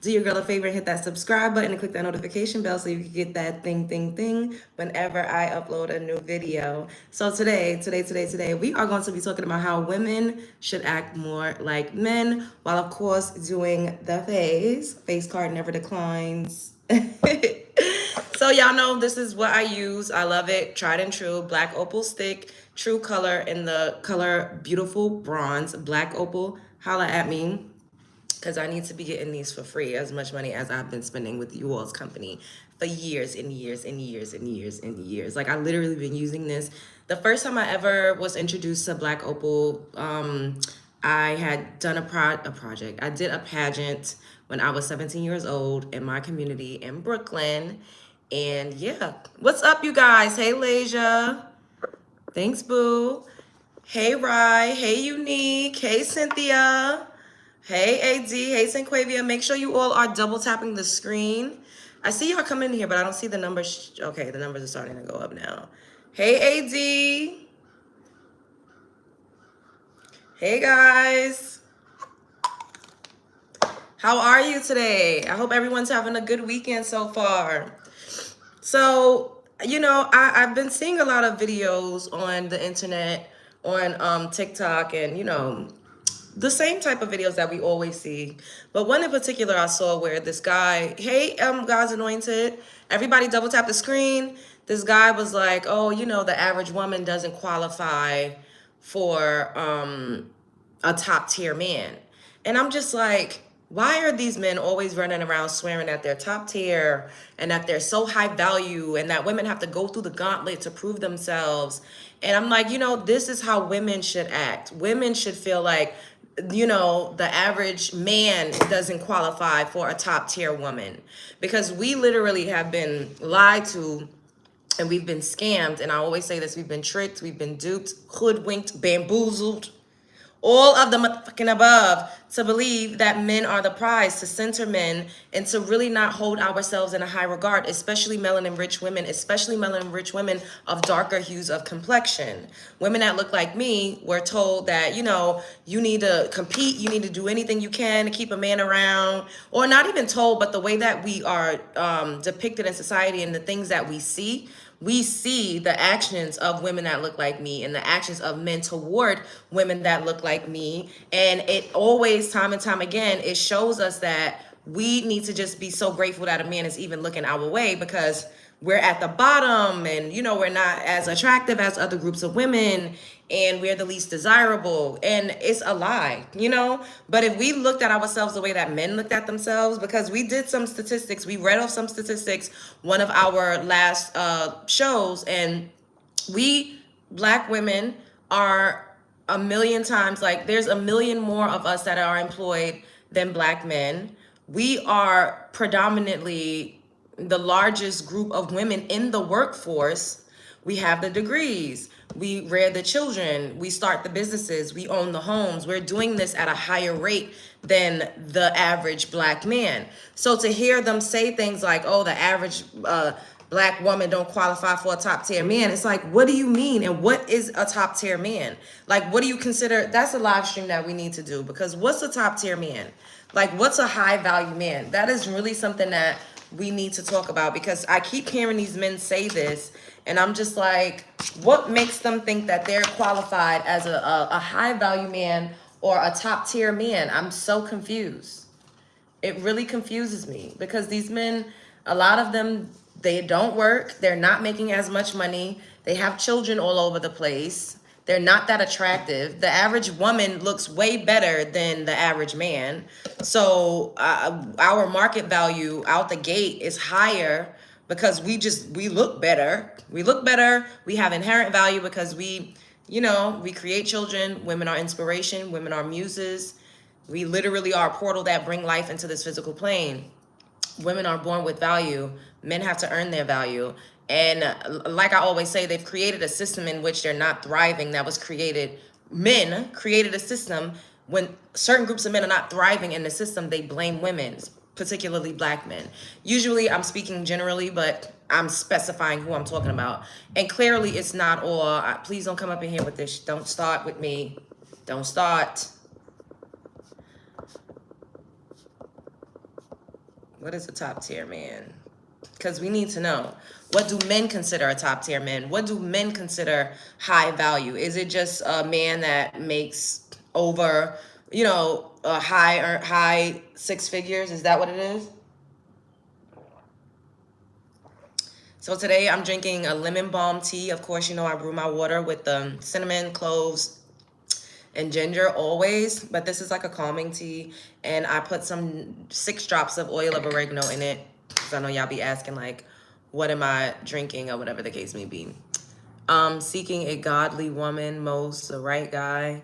Do your girl a favor and hit that subscribe button and click that notification bell so you can get that thing whenever I upload a new video. So today, we are going to be talking about how women should act more like men, while of course doing the face card never declines. So y'all know this is what I use. I love it. Tried and true. Black opal stick. True color in the color beautiful bronze. Black opal. Holla at me. Because I need to be getting these for free. As much money as I've been spending with you all's company for years and years and years and years and years. Like I literally been using this. The first time I ever was introduced to Black opal, I had done a project. I did a pageant when I was 17 years old in my community in Brooklyn. And yeah, what's up, you guys? Hey, Lasia. Thanks, boo. Hey, Rye. Hey, Unique. Hey, Cynthia. Hey, AD. Hey, Sanquavia. Make sure you all are double tapping the screen. I see y'all come in here, but I don't see the numbers. Okay, the numbers are starting to go up now. Hey, AD. Hey, guys. How are you today? I hope everyone's having a good weekend so far. So, you know, I've been seeing a lot of videos on the internet, on TikTok, and, you know, the same type of videos that we always see. But one in particular I saw where this guy, hey, God's anointed, everybody double tap the screen. This guy was like, oh, you know, the average woman doesn't qualify for a top tier man. And I'm just like, why are these men always running around swearing that they're top tier and that they're so high value and that women have to go through the gauntlet to prove themselves? And I'm like, you know, this is how women should act. Women should feel like, you know, the average man doesn't qualify for a top tier woman, because we literally have been lied to and we've been scammed. And I always say this, we've been tricked, we've been duped, hoodwinked, bamboozled, all of the motherfucking above, to believe that men are the prize, to center men, and to really not hold ourselves in a high regard, especially melanin-rich women, especially melanin-rich women of darker hues of complexion. Women that look like me were told that, you know, you need to compete, you need to do anything you can to keep a man around, or not even told, but the way that we are depicted in society and the things that we see the actions of women that look like me and the actions of men toward women that look like me. And it always, time and time again, it shows us that we need to just be so grateful that a man is even looking our way, because we're at the bottom and, you know, we're not as attractive as other groups of women and we're the least desirable. And it's a lie, you know? But if we looked at ourselves the way that men looked at themselves, because we did some statistics, we read off some statistics one of our last shows, and we Black women are a million times, like there's a million more of us that are employed than Black men. We are predominantly the largest group of women in the workforce. We have the degrees, we rear the children, we start the businesses, we own the homes. We're doing this at a higher rate than the average Black man. So to hear them say things like, oh, the average Black woman don't qualify for a top tier man, it's like, what do you mean? And what is a top tier man? Like, what do you consider? That's a live stream that we need to do, because what's a top tier man? Like, what's a high value man? That is really something that we need to talk about, because I keep hearing these men say this and I'm just like, what makes them think that they're qualified as a high value man or a top tier man? I'm so confused. It really confuses me, because these men, a lot of them, they don't work. They're not making as much money. They have children all over the place. They're not that attractive. The average woman looks way better than the average man. So our market value out the gate is higher because we look better. We look better. We have inherent value because we, you know, we create children. Women are inspiration. Women are muses. We literally are a portal that bring life into this physical plane. Women are born with value. Men have to earn their value. And like I always say, they've created a system in which they're not thriving. That was created, men created a system. When certain groups of men are not thriving in the system, they blame women, particularly Black men. Usually I'm speaking generally, but I'm specifying who I'm talking about. And clearly it's not all. Please don't come up in here with this. Don't start with me. Don't start. What is a top tier man? Because we need to know. What do men consider a top tier man? What do men consider high value? Is it just a man that makes over, you know, a high six figures? Is that what it is? So today I'm drinking a lemon balm tea. Of course, you know I brew my water with cinnamon, cloves, and ginger always. But this is like a calming tea. And I put 6 drops of oil of oregano in it. Because I know y'all be asking like, what am I drinking or whatever the case may be. Seeking a godly woman, most the right guy.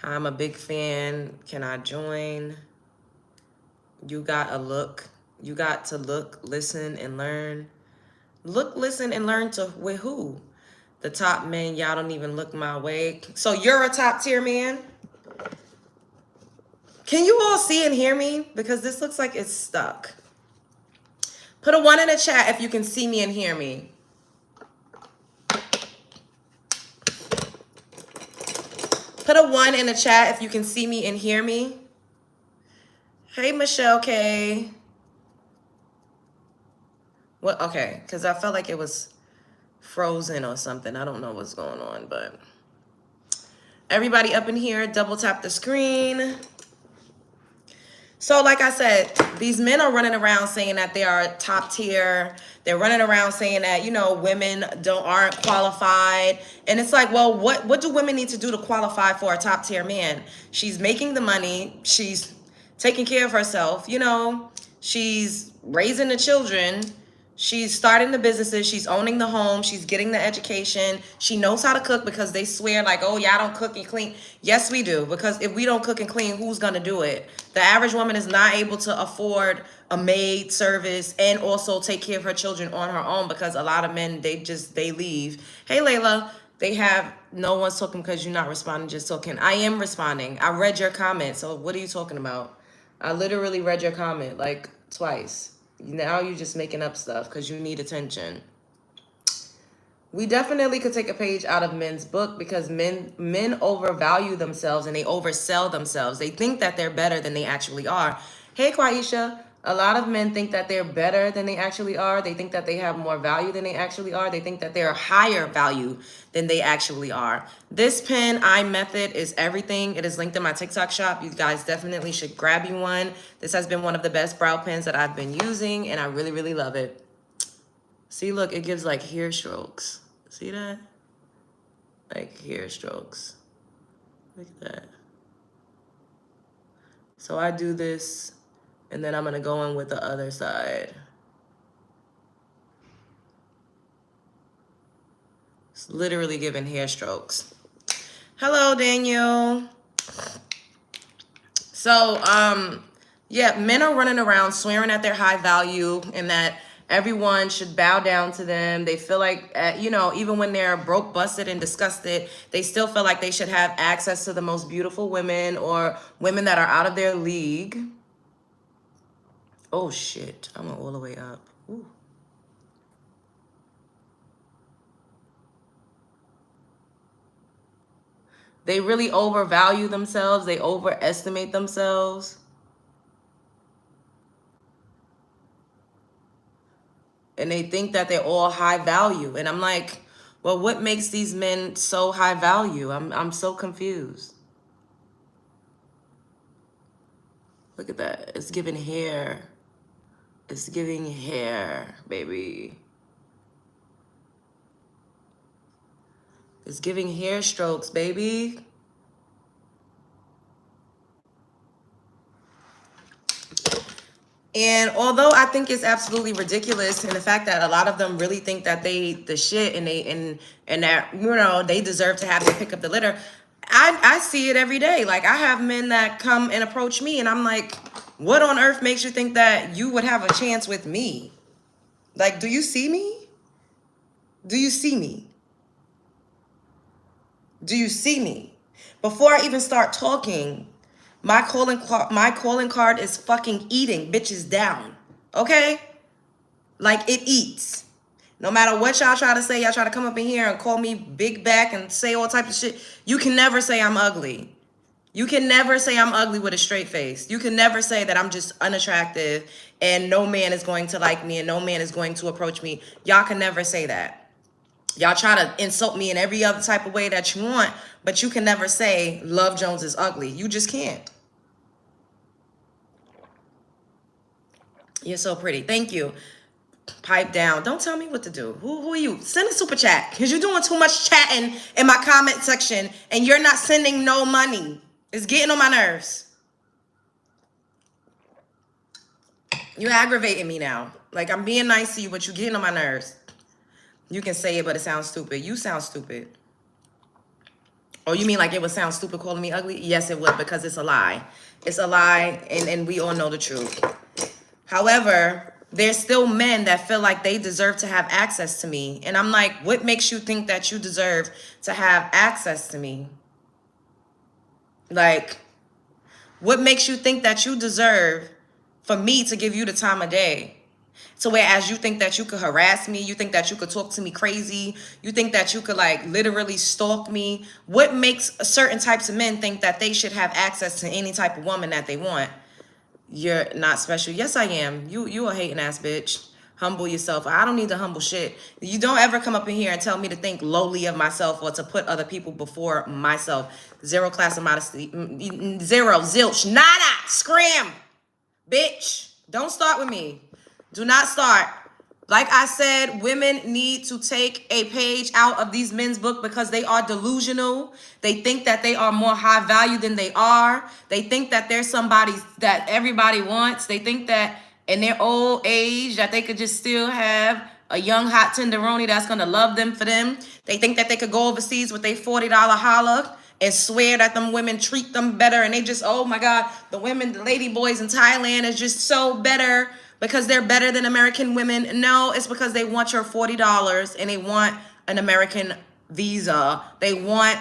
I'm a big fan. Can I join? You got to look, listen, and learn. Look, listen, and learn to with who? The top men, y'all don't even look my way. So you're a top tier man? Can you all see and hear me? Because this looks like it's stuck. Put a 1 in the chat if you can see me and hear me. Put a 1 in the chat if you can see me and hear me. Hey, Michelle K. Well, okay, because I felt like it was frozen or something. I don't know what's going on, but everybody up in here, double tap the screen. So like I said, these men are running around saying that they are top tier. They're running around saying that, you know, women aren't qualified. And it's like, well, what do women need to do to qualify for a top tier man? She's making the money. She's taking care of herself. You know, she's raising the children. She's starting the businesses. She's owning the home. She's getting the education. She knows how to cook because they swear like, oh, y'all don't cook and clean. Yes, we do. Because if we don't cook and clean, who's going to do it? The average woman is not able to afford a maid service and also take care of her children on her own because a lot of men, they leave. Hey, Layla, they have no one's talking because you're not responding, just talking. I am responding. I read your comment. So what are you talking about? I literally read your comment like twice. Now you're just making up stuff because you need attention. We definitely could take a page out of men's book because men overvalue themselves and they oversell themselves. They think that they're better than they actually are. Hey, Quaisha, a lot of men think that they're better than they actually are. They think that they have more value than they actually are. They think that they're higher value than they actually are. This pen, eye method, is everything. It is linked in my TikTok shop. You guys definitely should grab you one. This has been one of the best brow pens that I've been using, and I really, really love it. See, look, it gives like hair strokes. See that? Like hair strokes. Look at that. So I do this, and then I'm going to go in with the other side. It's literally giving hair strokes. Hello, Daniel. So, yeah, men are running around swearing at their high value and that everyone should bow down to them. They feel like, you know, even when they're broke, busted, and disgusted, they still feel like they should have access to the most beautiful women or women that are out of their league. Oh, shit. I went all the way up. Ooh. They really overvalue themselves. They overestimate themselves. And they think that they're all high value. And I'm like, well, what makes these men so high value? I'm so confused. Look at that. It's giving hair. It's giving hair, baby. It's giving hair strokes, baby. And although I think it's absolutely ridiculous in the fact that a lot of them really think that they the shit and that, you know, they deserve to have to pick up the litter, I see it every day. Like, I have men that come and approach me and I'm like, what on earth makes you think that you would have a chance with me? Like, do you see me? Do you see me? Do you see me? Before I even start talking, my calling card is fucking eating bitches down. Okay? Like, it eats. No matter what y'all try to say, y'all try to come up in here and call me big back and say all types of shit. You can never say I'm ugly. You can never say I'm ugly with a straight face. You can never say that I'm just unattractive and no man is going to like me and no man is going to approach me. Y'all can never say that. Y'all try to insult me in every other type of way that you want, but you can never say Love Jones is ugly. You just can't. You're so pretty. Thank you. Pipe down. Don't tell me what to do. Who are you? Send a super chat because you're doing too much chatting in my comment section and you're not sending no money. It's getting on my nerves. You're aggravating me now. Like, I'm being nice to you, but you're getting on my nerves. You can say it, but it sounds stupid. You sound stupid. Oh, you mean like it would sound stupid calling me ugly? Yes, it would, because it's a lie. It's a lie, and we all know the truth. However, there's still men that feel like they deserve to have access to me. And I'm like, what makes you think that you deserve to have access to me? Like, what makes you think that you deserve for me to give you the time of day? So whereas you think that you could harass me, you think that you could talk to me crazy, you think that you could like literally stalk me. What makes certain types of men think that they should have access to any type of woman that they want? You're not special. Yes, I am. You a hating ass bitch. Humble yourself. I don't need to humble shit. You don't ever come up in here and tell me to think lowly of myself or to put other people before myself. Zero class of modesty. Zero. Zilch. Nada. Scram. Bitch. Don't start with me. Do not start. Like I said, women need to take a page out of these men's book because they are delusional. They think that they are more high value than they are. They think that there's somebody that everybody wants. They think that in their old age that they could just still have a young hot tenderoni that's going to love them for them. They think that they could go overseas with a $40 holla and swear that them women treat them better. And they just, oh my God, the women, the lady boys in Thailand is just so better because they're better than American women. No, it's because they want your $40 and they want an American visa. They want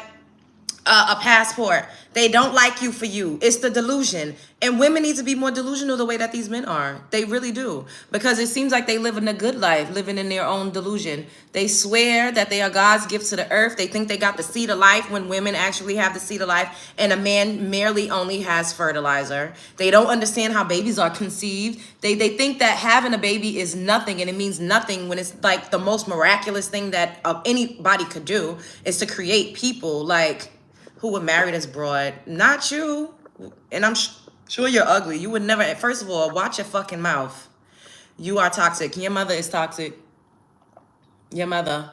a passport. They don't like you for you. It's the delusion. And women need to be more delusional the way that these men are. They really do. Because it seems like they live in a good life, living in their own delusion. They swear that they are God's gift to the earth. They think they got the seed of life when women actually have the seed of life and a man merely only has fertilizer. They don't understand how babies are conceived. They think that having a baby is nothing and it means nothing when it's like the most miraculous thing that anybody could do is to create people like who would marry this broad. Not you. And I'm sure you're ugly. You would never, first of all, watch your fucking mouth. You are toxic. Your mother is toxic. Your mother.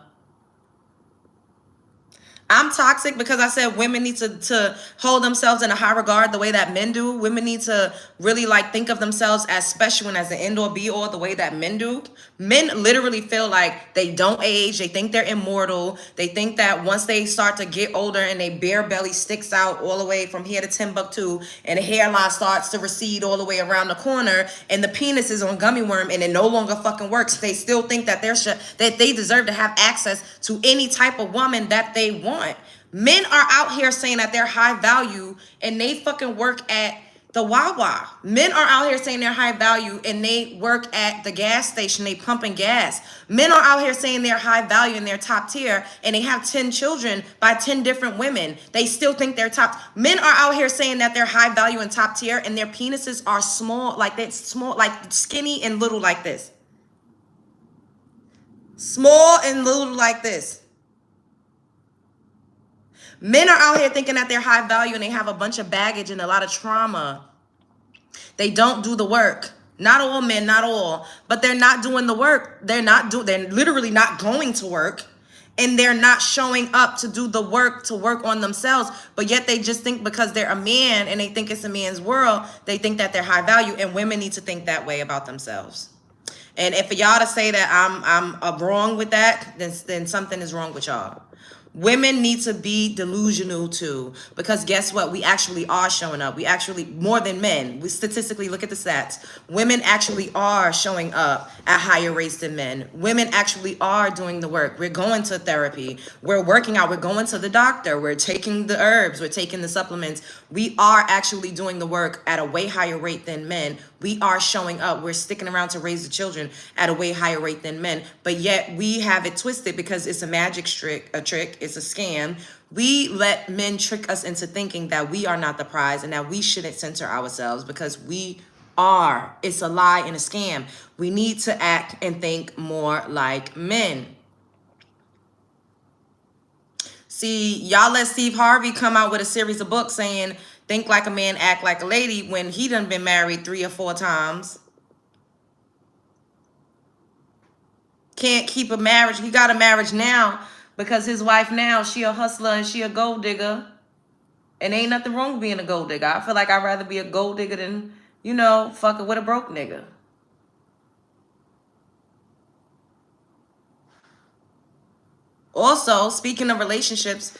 I'm toxic because I said women need to hold themselves in a high regard the way that men do. Women need to really like think of themselves as special and as an end all be all the way that men do. Men literally feel like they don't age. They think they're immortal. They think that once they start to get older and their bare belly sticks out all the way from here to Timbuktu and the hairline starts to recede all the way around the corner and the penis is on gummy worm and it no longer fucking works. They still think that they deserve to have access to any type of woman that they want. Men are out here saying that they're high value and they fucking work at the Wawa. Men are out here saying they're high value and they work at the gas station. They pumping gas. Men are out here saying they're high value and they're top tier and they have 10 children by 10 different women. They still think they're top. Men are out here saying that they're high value and top tier and their penises are small, like that small, like skinny and little like this. Small and little like this. Men are out here thinking that they're high value and they have a bunch of baggage and a lot of trauma. They don't do the work. Not all men, not all, but they're not doing the work. They're literally not going to work and they're not showing up to do the work, to work on themselves. But yet they just think because they're a man and they think it's a man's world, they think that they're high value, and women need to think that way about themselves. And if y'all to say that I'm wrong with that, then something is wrong with y'all. Women need to be delusional too, because guess what? We actually are showing up. We actually, more than men, we statistically look at the stats. Women actually are showing up at higher rates than men. Women actually are doing the work. We're going to therapy. We're working out. We're going to the doctor. We're taking the herbs. We're taking the supplements. We are actually doing the work at a way higher rate than men. We are showing up. We're sticking around to raise the children at a way higher rate than men. But yet we have it twisted because it's a magic trick. It's a scam. We let men trick us into thinking that we are not the prize and that we shouldn't center ourselves because we are. It's a lie and a scam. We need to act and think more like men. See, y'all let Steve Harvey come out with a series of books saying, think like a man, act like a lady, when he done been married 3 or 4 times. Can't keep a marriage. He got a marriage now because his wife now, she a hustler and she a gold digger. And ain't nothing wrong with being a gold digger. I feel like I'd rather be a gold digger than, you know, fucking with a broke nigga. Also, speaking of relationships,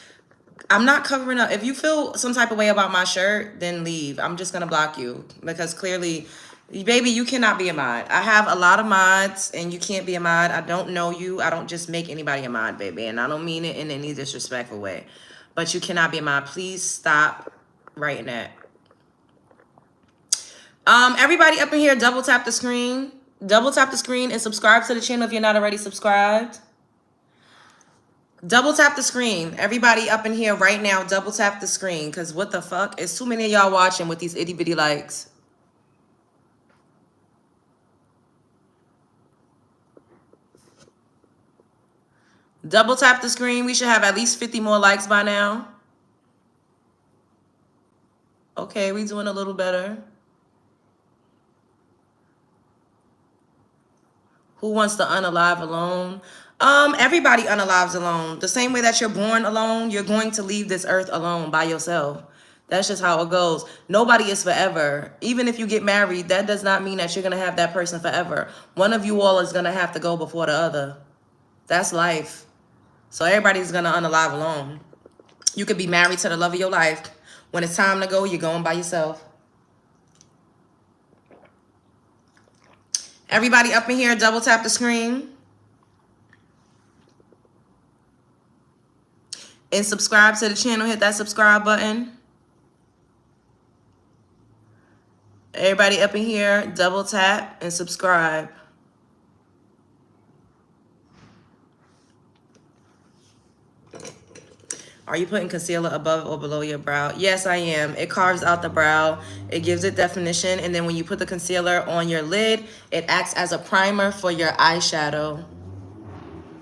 I'm not covering up. If you feel some type of way about my shirt, then leave. I'm just going to block you because clearly, baby, you cannot be a mod. I have a lot of mods and you can't be a mod. I don't know you. I don't just make anybody a mod, baby. And I don't mean it in any disrespectful way. But you cannot be a mod. Please stop writing that. Everybody up in here, double tap the screen. Double tap the screen and subscribe to the channel if you're not already subscribed. Double tap the screen. Everybody up in here right now, double tap the screen. Because what the fuck? It's too many of y'all watching with these itty bitty likes. Double tap the screen. We should have at least 50 more likes by now. Okay, we doing a little better. Who wants to unalive alone? Everybody unalives alone. The same way that you're born alone, you're going to leave this earth alone by yourself. That's just how it goes. Nobody is forever. Even if you get married, that does not mean that you're going to have that person forever. One of you all is going to have to go before the other. That's life. So everybody's going to unalive alone. You could be married to the love of your life. When it's time to go, you're going by yourself. Everybody up in here, double tap the screen. And subscribe to the channel. Hit that subscribe button. Everybody up in here, double tap and subscribe. Are you putting concealer above or below your brow? Yes, I am. It carves out the brow. It gives it definition. And then when you put the concealer on your lid, it acts as a primer for your eyeshadow.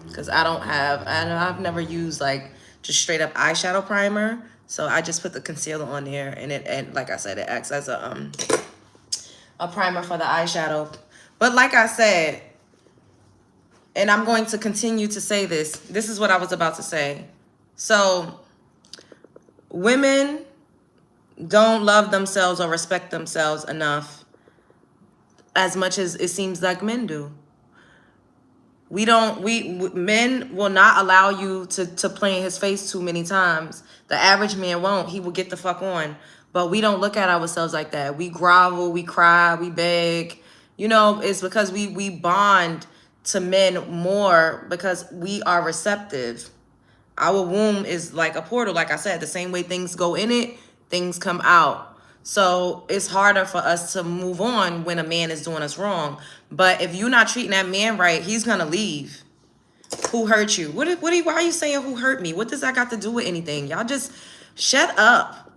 Because I've never used like just straight up eyeshadow primer. So I just put the concealer on there and like I said, it acts as a primer for the eyeshadow. But like I said, and I'm going to continue to say this, this is what I was about to say. So women don't love themselves or respect themselves enough as much as it seems like men do. Men will not allow you to play in his face too many times. The average man won't. He will get the fuck on. But we don't look at ourselves like that. We grovel, we cry, we beg. You know, it's because we bond to men more because we are receptive. Our womb is like a portal, like I said. The same way things go in it, things come out. So it's harder for us to move on when a man is doing us wrong. But if you're not treating that man right, he's going to leave. Who hurt you? Why are you saying who hurt me? What does that got to do with anything? Y'all just shut up.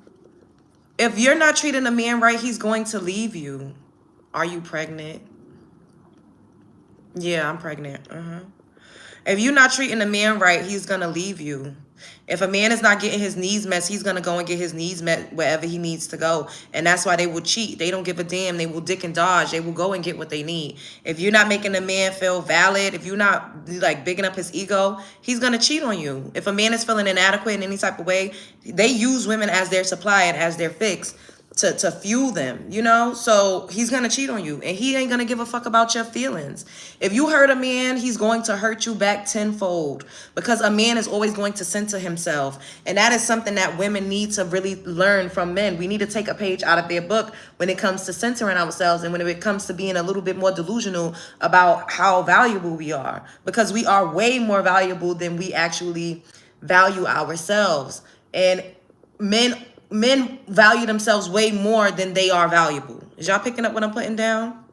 If you're not treating a man right, he's going to leave you. Are you pregnant? Yeah, I'm pregnant. If you're not treating a man right, he's going to leave you. If a man is not getting his needs met, he's going to go and get his needs met wherever he needs to go. And that's why they will cheat. They don't give a damn. They will dick and dodge. They will go and get what they need. If you're not making a man feel valid, if you're not like bigging up his ego, he's going to cheat on you. If a man is feeling inadequate in any type of way, they use women as their supply and as their fix to fuel them, you know? So he's going to cheat on you and he ain't going to give a fuck about your feelings. If you hurt a man, he's going to hurt you back tenfold because a man is always going to center himself. And that is something that women need to really learn from men. We need to take a page out of their book when it comes to centering ourselves and when it comes to being a little bit more delusional about how valuable we are, because we are way more valuable than we actually value ourselves. And men value themselves way more than they are valuable. Is y'all picking up what I'm putting down?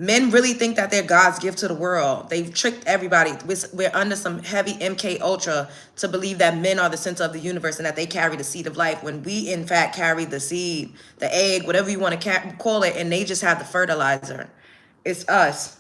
Men really think that they're God's gift to the world. They've tricked everybody. We're under some heavy MK Ultra to believe that men are the center of the universe and that they carry the seed of life, when we, in fact, carry the seed, the egg, whatever you want to call it, and they just have the fertilizer. It's us.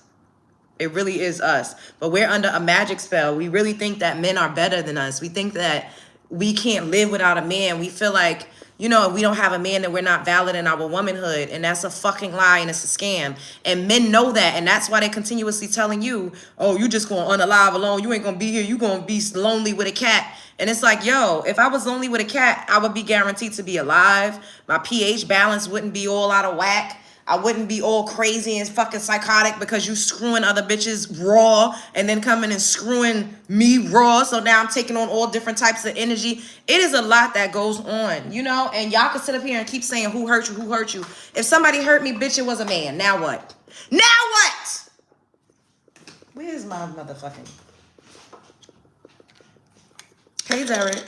It really is us. But we're under a magic spell. We really think that men are better than us. We think that we can't live without a man. We feel like, you know, if we don't have a man, that we're not valid in our womanhood. And that's a fucking lie, and it's a scam. And men know that. And that's why they're continuously telling you, oh, you just going to unalive alone. You ain't going to be here. You going to be lonely with a cat. And it's like, yo, if I was lonely with a cat, I would be guaranteed to be alive. My pH balance wouldn't be all out of whack. I wouldn't be all crazy and fucking psychotic because you screwing other bitches raw and then coming and screwing me raw. So now I'm taking on all different types of energy. It is a lot that goes on, you know? And y'all can sit up here and keep saying, who hurt you, who hurt you? If somebody hurt me, bitch, it was a man. Now what? Now what? Where's my motherfucking... Hey, Derek.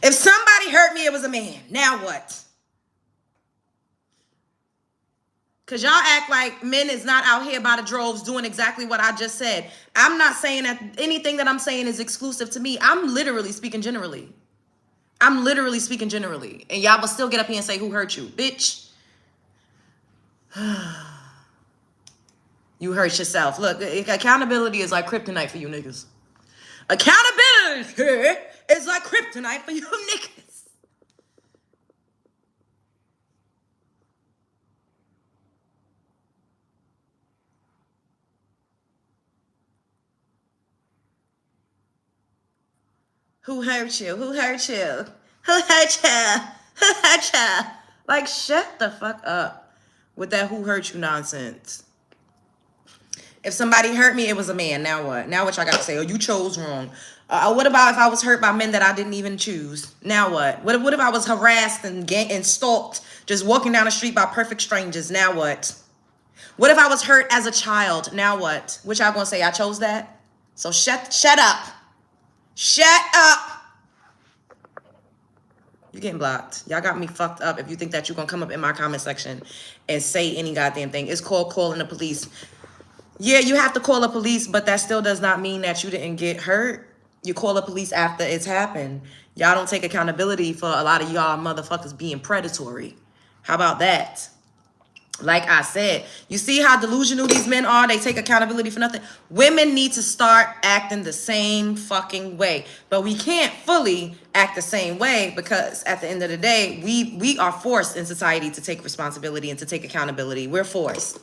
If somebody hurt me, it was a man. Now what? Because y'all act like men is not out here by the droves doing exactly what I just said. I'm not saying that anything that I'm saying is exclusive to me. I'm literally speaking generally. I'm literally speaking generally. And y'all will still get up here and say, who hurt you? Bitch. You hurt yourself. Look, accountability is like kryptonite for you niggas. Accountability is like kryptonite for you niggas. Who hurt you? Who hurt you? Who hurt you? Who hurt you? Like, shut the fuck up with that who hurt you nonsense. If somebody hurt me, it was a man. Now what? Now what y'all got to say? Oh, you chose wrong. What about if I was hurt by men that I didn't even choose? Now what? What if I was harassed and stalked just walking down the street by perfect strangers? Now what? What if I was hurt as a child? Now what? Which y'all gonna say I chose that? So shut up. Shut up. You're getting blocked. Y'all got me fucked up if you think that you're going to come up in my comment section and say any goddamn thing. It's called calling the police. Yeah, you have to call the police, but that still does not mean that you didn't get hurt. You call the police after it's happened. Y'all don't take accountability for a lot of y'all motherfuckers being predatory. How about that? Like I said, you see how delusional these men are? They take accountability for nothing. Women need to start acting the same fucking way. But we can't fully act the same way because at the end of the day, we are forced in society to take responsibility and to take accountability. We're forced.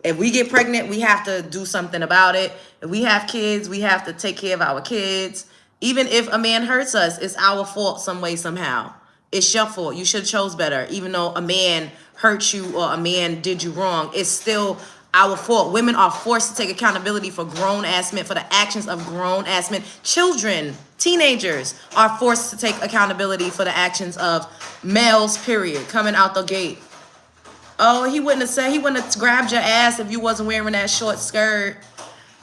If we get pregnant, we have to do something about it. If we have kids, we have to take care of our kids. Even if a man hurts us, it's our fault some way, somehow. It's your fault. You should have chose better. Even though a man hurt you or a man did you wrong, it's still our fault. Women are forced to take accountability for grown-ass men, for the actions of grown-ass men. Children, teenagers are forced to take accountability for the actions of males, period, coming out the gate. Oh, he wouldn't have grabbed your ass if you wasn't wearing that short skirt.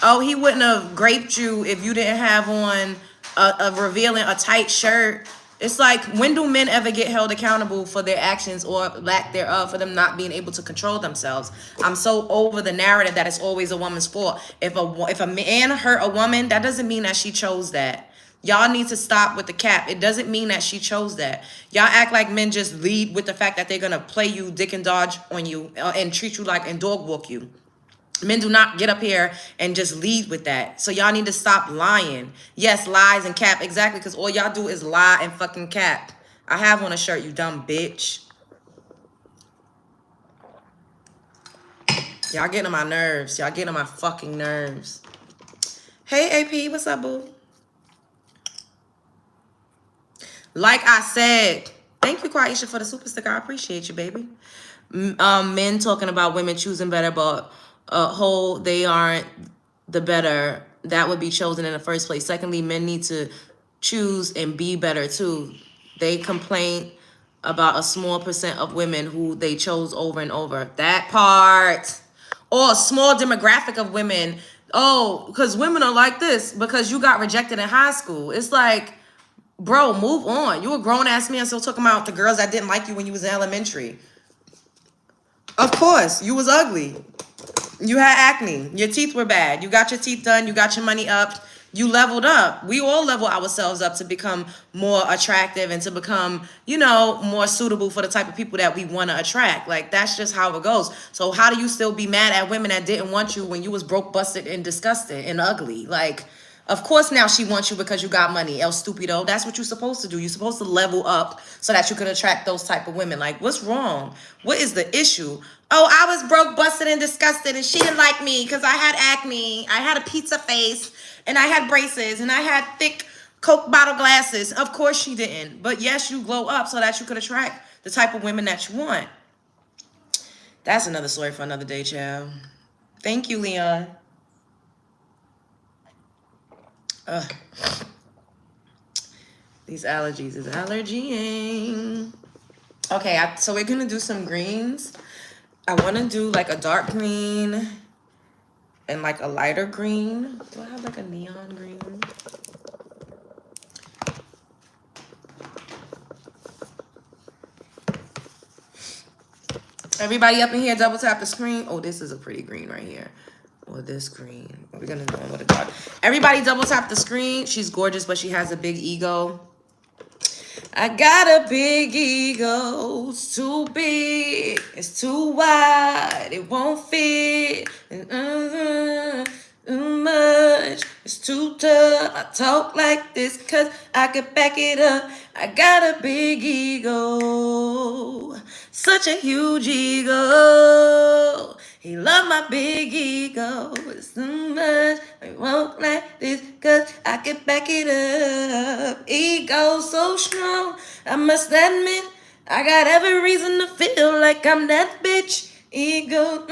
Oh, he wouldn't have raped you if you didn't have on a tight shirt. It's like, when do men ever get held accountable for their actions or lack thereof, for them not being able to control themselves? I'm so over the narrative that it's always a woman's fault. If a man hurt a woman, that doesn't mean that she chose that. Y'all need to stop with the cap. It doesn't mean that she chose that. Y'all act like men just lead with the fact that they're going to play you dick and dodge on you and treat you like and dog walk you. Men do not get up here and just lead with that. So y'all need to stop lying. Yes, lies and cap. Exactly, because all y'all do is lie and fucking cap. I have on a shirt, you dumb bitch. Y'all getting on my nerves. Y'all getting on my fucking nerves. Hey, AP, what's up, boo? Like I said, thank you, Quaisha, for the super sticker. I appreciate you, baby. Men talking about women choosing better, but they aren't the better. That would be chosen in the first place. Secondly, men need to choose and be better too. They complain about a small percent of women who they chose over and over. That part. Or a small demographic of women. Oh, because women are like this because you got rejected in high school. It's like, bro, move on. You a grown-ass man still talking about the girls that didn't like you when you was in elementary. Of course, you was ugly. You had acne. Your teeth were bad. You got your teeth done. You got your money up. You leveled up. We all level ourselves up to become more attractive and to become, you know, more suitable for the type of people that we want to attract. Like, that's just how it goes. So how do you still be mad at women that didn't want you when you was broke, busted, and disgusted and ugly? Like, of course now she wants you because you got money. El stupido. That's what you're supposed to do. You're supposed to level up so that you can attract those type of women. Like, what's wrong? What is the issue? Oh, I was broke, busted, and disgusted, and she didn't like me because I had acne. I had a pizza face, and I had braces, and I had thick Coke bottle glasses. Of course she didn't. But yes, you glow up so that you could attract the type of women that you want. That's another story for another day, child. Thank you, Leon. These allergies is allergying. Okay, so we're gonna do some greens. I want to do like a dark green and like a lighter green. Do I have like a neon green? Everybody up in here, double tap the screen. Oh, this is a pretty green right here. Or this green. We're gonna do one with a dark. Everybody double tap the screen. She's gorgeous, but she has a big ego. I got a big ego. It's too big. It's too wide. It won't fit. Too much. It's too tough. I talk like this cause I could back it up. I got a big ego. Such a huge ego. He love my big ego. It's too much. I won't like this cause I can back it up. Ego so strong. I must admit I got every reason to feel like I'm that bitch. Ego,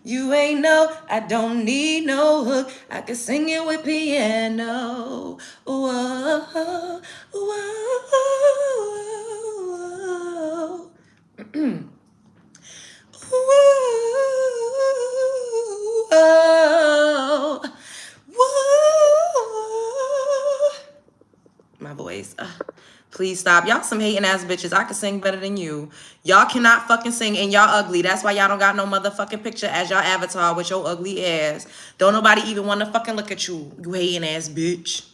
you ain't know, I don't need no hook. I can sing it with piano. Whoa, whoa, whoa. Whoa, whoa. My voice. Please stop. Y'all some hating ass bitches. I can sing better than you. Y'all cannot fucking sing and y'all ugly. That's why y'all don't got no motherfucking picture as y'all avatar with your ugly ass. Don't nobody even want to fucking look at you. You hating ass bitch.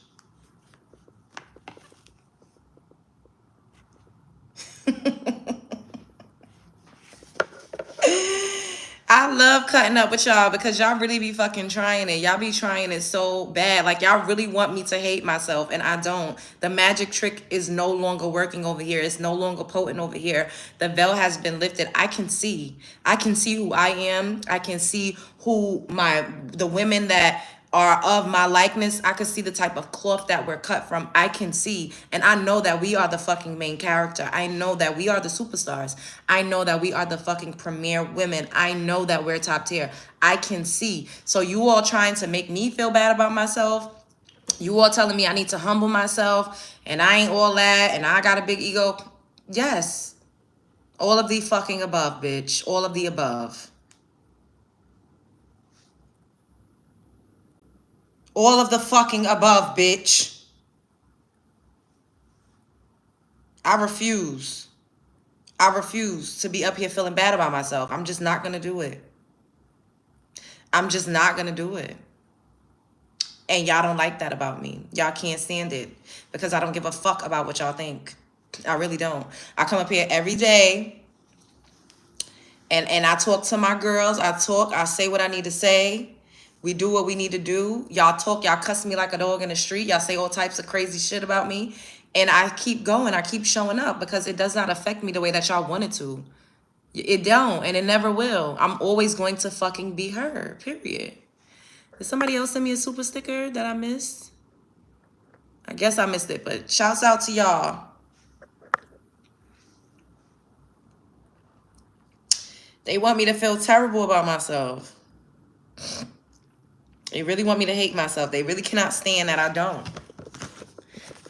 I love cutting up with y'all because y'all really be fucking trying it. Y'all be trying it so bad. Like, y'all really want me to hate myself, and I don't. The magic trick is no longer working over here. It's no longer potent over here. The veil has been lifted. I can see. I can see who I am. I can see who the women that are of my likeness. I can see the type of cloth that we're cut from. I can see, and I know that we are the fucking main character. I know that we are the superstars. I know that we are the fucking premier women. I know that we're top tier. I can see. So you all trying to make me feel bad about myself. You all telling me I need to humble myself and I ain't all that and I got a big ego. Yes. All of the fucking above, bitch. All of the above. All of the fucking above, bitch. I refuse. I refuse to be up here feeling bad about myself. I'm just not going to do it. I'm just not going to do it. And y'all don't like that about me. Y'all can't stand it because I don't give a fuck about what y'all think. I really don't. I come up here every day and I talk to my girls. I say what I need to say. We do what we need to do. Y'all talk, y'all cuss me like a dog in the street. Y'all say all types of crazy shit about me. And I keep going. I keep showing up because it does not affect me the way that y'all want it to. It don't, and it never will. I'm always going to fucking be her, period. Did somebody else send me a super sticker that I missed? I guess I missed it, but shouts out to y'all. They want me to feel terrible about myself. They really want me to hate myself. They really cannot stand that I don't.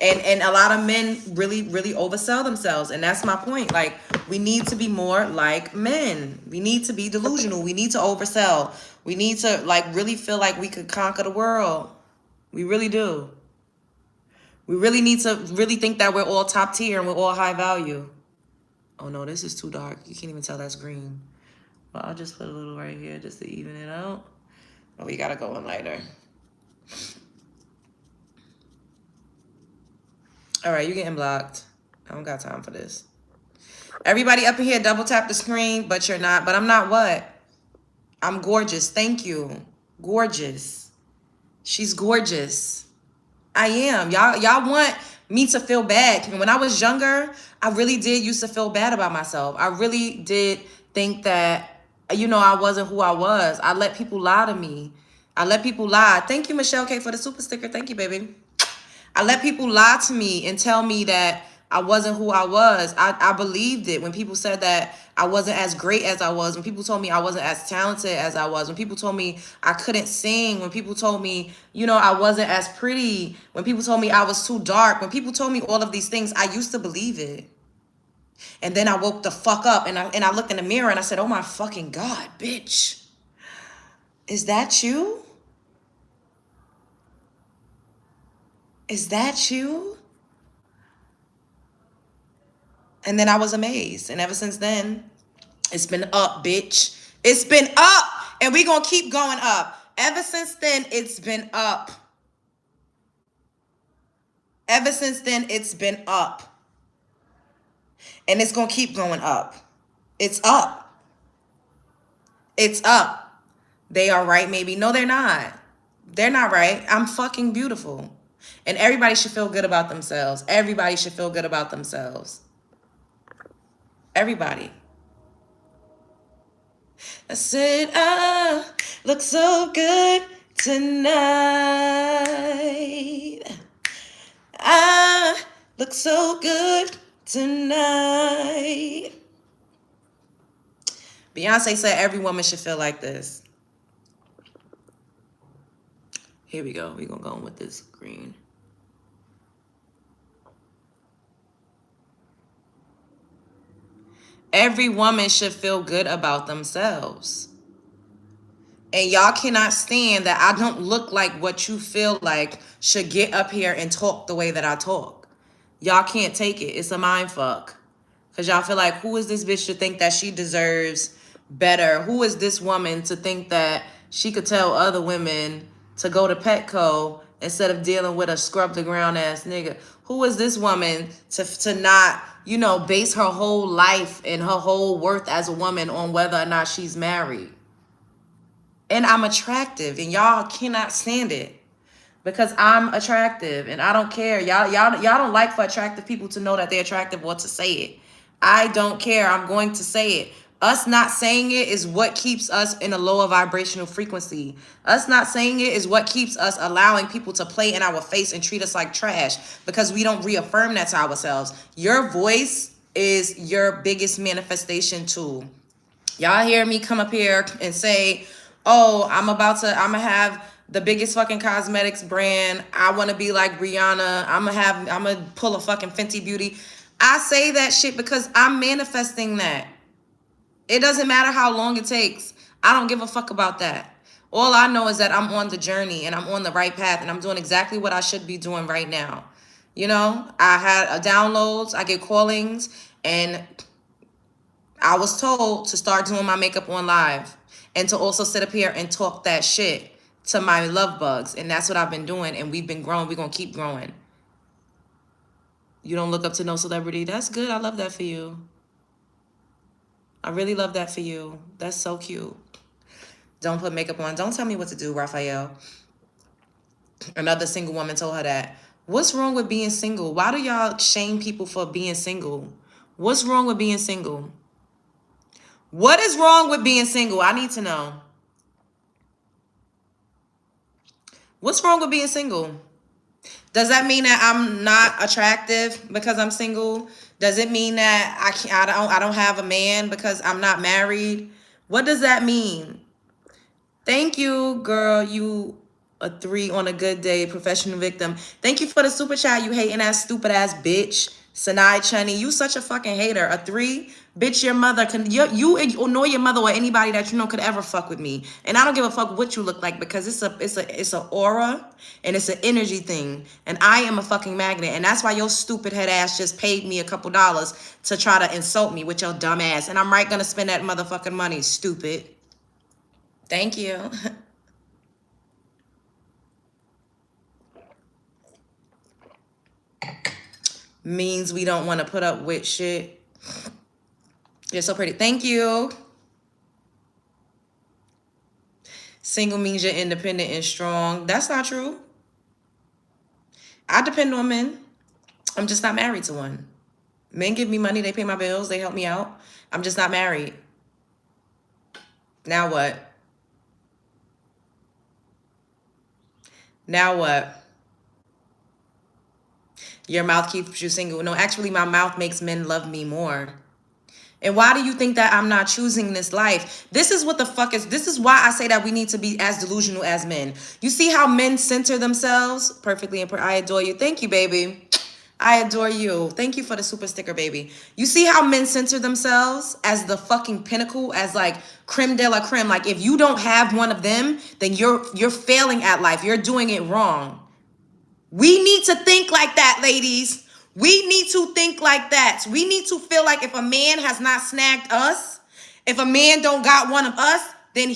And a lot of men really, really oversell themselves. And that's my point. Like, we need to be more like men. We need to be delusional. We need to oversell. We need to, like, really feel like we could conquer the world. We really do. We really need to really think that we're all top tier and we're all high value. Oh, no, this is too dark. You can't even tell that's green. Well, I'll just put a little right here just to even it out. Oh, we gotta go in lighter. All right, you're getting blocked. I don't got time for this. Everybody up in here, double tap the screen, but you're not. But I'm not what? I'm gorgeous. Thank you. Gorgeous. She's gorgeous. I am. Y'all want me to feel bad. When I was younger, I really did used to feel bad about myself. I really did think that, you know, I wasn't who I was. I let people lie to me. I let people lie. Thank you, Michelle K, for the super sticker. Thank you, baby. I let people lie to me and tell me that I wasn't who I was. I believed it when people said that I wasn't as great as I was, when people told me I wasn't as talented as I was, when people told me I couldn't sing, when people told me, you know, I wasn't as pretty, when people told me I was too dark, when people told me all of these things, I used to believe it. And then I woke the fuck up and I looked in the mirror and I said, oh my fucking God, bitch. Is that you? Is that you? And then I was amazed. And ever since then, it's been up, bitch. It's been up. And we gonna keep going up. Ever since then, it's been up. Ever since then, it's been up. And it's gonna keep going up. It's up. It's up. They are right, maybe. No, they're not. They're not right. I'm fucking beautiful. And everybody should feel good about themselves. Everybody should feel good about themselves. Everybody. I said, I look so good tonight. I look so good tonight. Beyonce said every woman should feel like this. Here we go. We're going to go in with this green. Every woman should feel good about themselves. And y'all cannot stand that I don't look like what you feel like should get up here and talk the way that I talk. Y'all can't take it. It's a mind fuck. Because y'all feel like, who is this bitch to think that she deserves better? Who is this woman to think that she could tell other women to go to Petco instead of dealing with a scrub the ground ass nigga? Who is this woman to not, you know, base her whole life and her whole worth as a woman on whether or not she's married? And I'm attractive, and y'all cannot stand it because I'm attractive, and I don't care. Y'all don't like for attractive people to know that they're attractive or to say it. I don't care. I'm going to say it. Us not saying it is what keeps us in a lower vibrational frequency. Us not saying it is what keeps us allowing people to play in our face and treat us like trash because we don't reaffirm that to ourselves. Your voice is your biggest manifestation tool. Y'all hear me come up here and say, oh, I'm gonna have the biggest fucking cosmetics brand. I want to be like Rihanna. I'm gonna pull a fucking Fenty Beauty. I say that shit because I'm manifesting that. It doesn't matter how long it takes. I don't give a fuck about that. All I know is that I'm on the journey and I'm on the right path and I'm doing exactly what I should be doing right now. You know, I had downloads, I get callings, and I was told to start doing my makeup on live and to also sit up here and talk that shit to my love bugs. And that's what I've been doing. And we've been growing. We're going to keep growing. You don't look up to no celebrity. That's good. I love that for you. I really love that for you. That's so cute. Don't put makeup on. Don't tell me what to do, Raphael. Another single woman told her that. What's wrong with being single? Why do y'all shame people for being single? What's wrong with being single? What is wrong with being single? I need to know. What's wrong with being single? Does that mean that I'm not attractive because I'm single? Does it mean that I don't have a man because I'm not married? What does that mean? Thank you, girl. You a 3 on a good day, professional victim. Thank you for the super chat, you hating ass, stupid ass bitch. Sanai Chunny, you such a fucking hater. A 3 Bitch, your mother can, you nor your mother or anybody that you know could ever fuck with me. And I don't give a fuck what you look like, because it's a aura and it's an energy thing. And I am a fucking magnet. And that's why your stupid head ass just paid me a couple dollars to try to insult me with your dumb ass. And I'm right gonna spend that motherfucking money, stupid. Thank you. Means we don't want to put up with shit. You're so pretty. Thank you. Single means you're independent and strong. That's not true. I depend on men. I'm just not married to one. Men give me money. They pay my bills. They help me out. I'm just not married. Now what? Now what? Your mouth keeps you single. No, actually, my mouth makes men love me more. And why do you think that I'm not choosing this life? This is what the fuck is, this is why I say that we need to be as delusional as men. You see how men center themselves perfectly, and I adore you. Thank you, baby. I adore you. Thank you for the super sticker, baby. You see how men center themselves as the fucking pinnacle, as like creme de la creme. Like if you don't have one of them, then you're failing at life. You're doing it wrong. We need to think like that, ladies. We need to think like that. We need to feel like if a man has not snagged us, if a man don't got one of us, then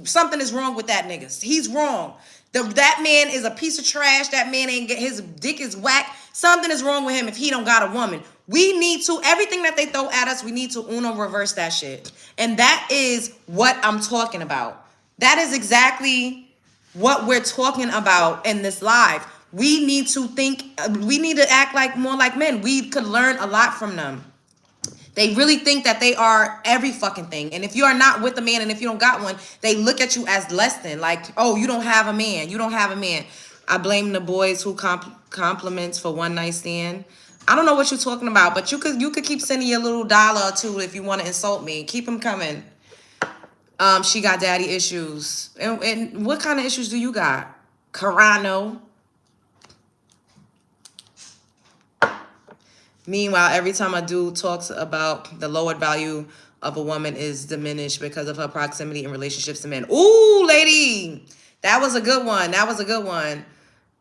something is wrong with that nigga. He's wrong. That man is a piece of trash. That man ain't get, his dick is whack. Something is wrong with him if he don't got a woman. We need to, everything that they throw at us, we need to reverse that shit. And that is what I'm talking about. That is exactly what we're talking about in this live. We need to think, we need to act like more like men. We could learn a lot from them. They really think that they are every fucking thing. And if you are not with a man and if you don't got one, they look at you as less than, like, oh, you don't have a man. You don't have a man. I blame the boys who compliments for one night stand. I don't know what you're talking about, but you could keep sending your little dollar or two if you want to insult me. Keep them coming. She got daddy issues. And what kind of issues do you got? Carano. Meanwhile, every time a dude talks about the lowered value of a woman is diminished because of her proximity in relationships to men. Ooh, lady, that was a good one. That was a good one.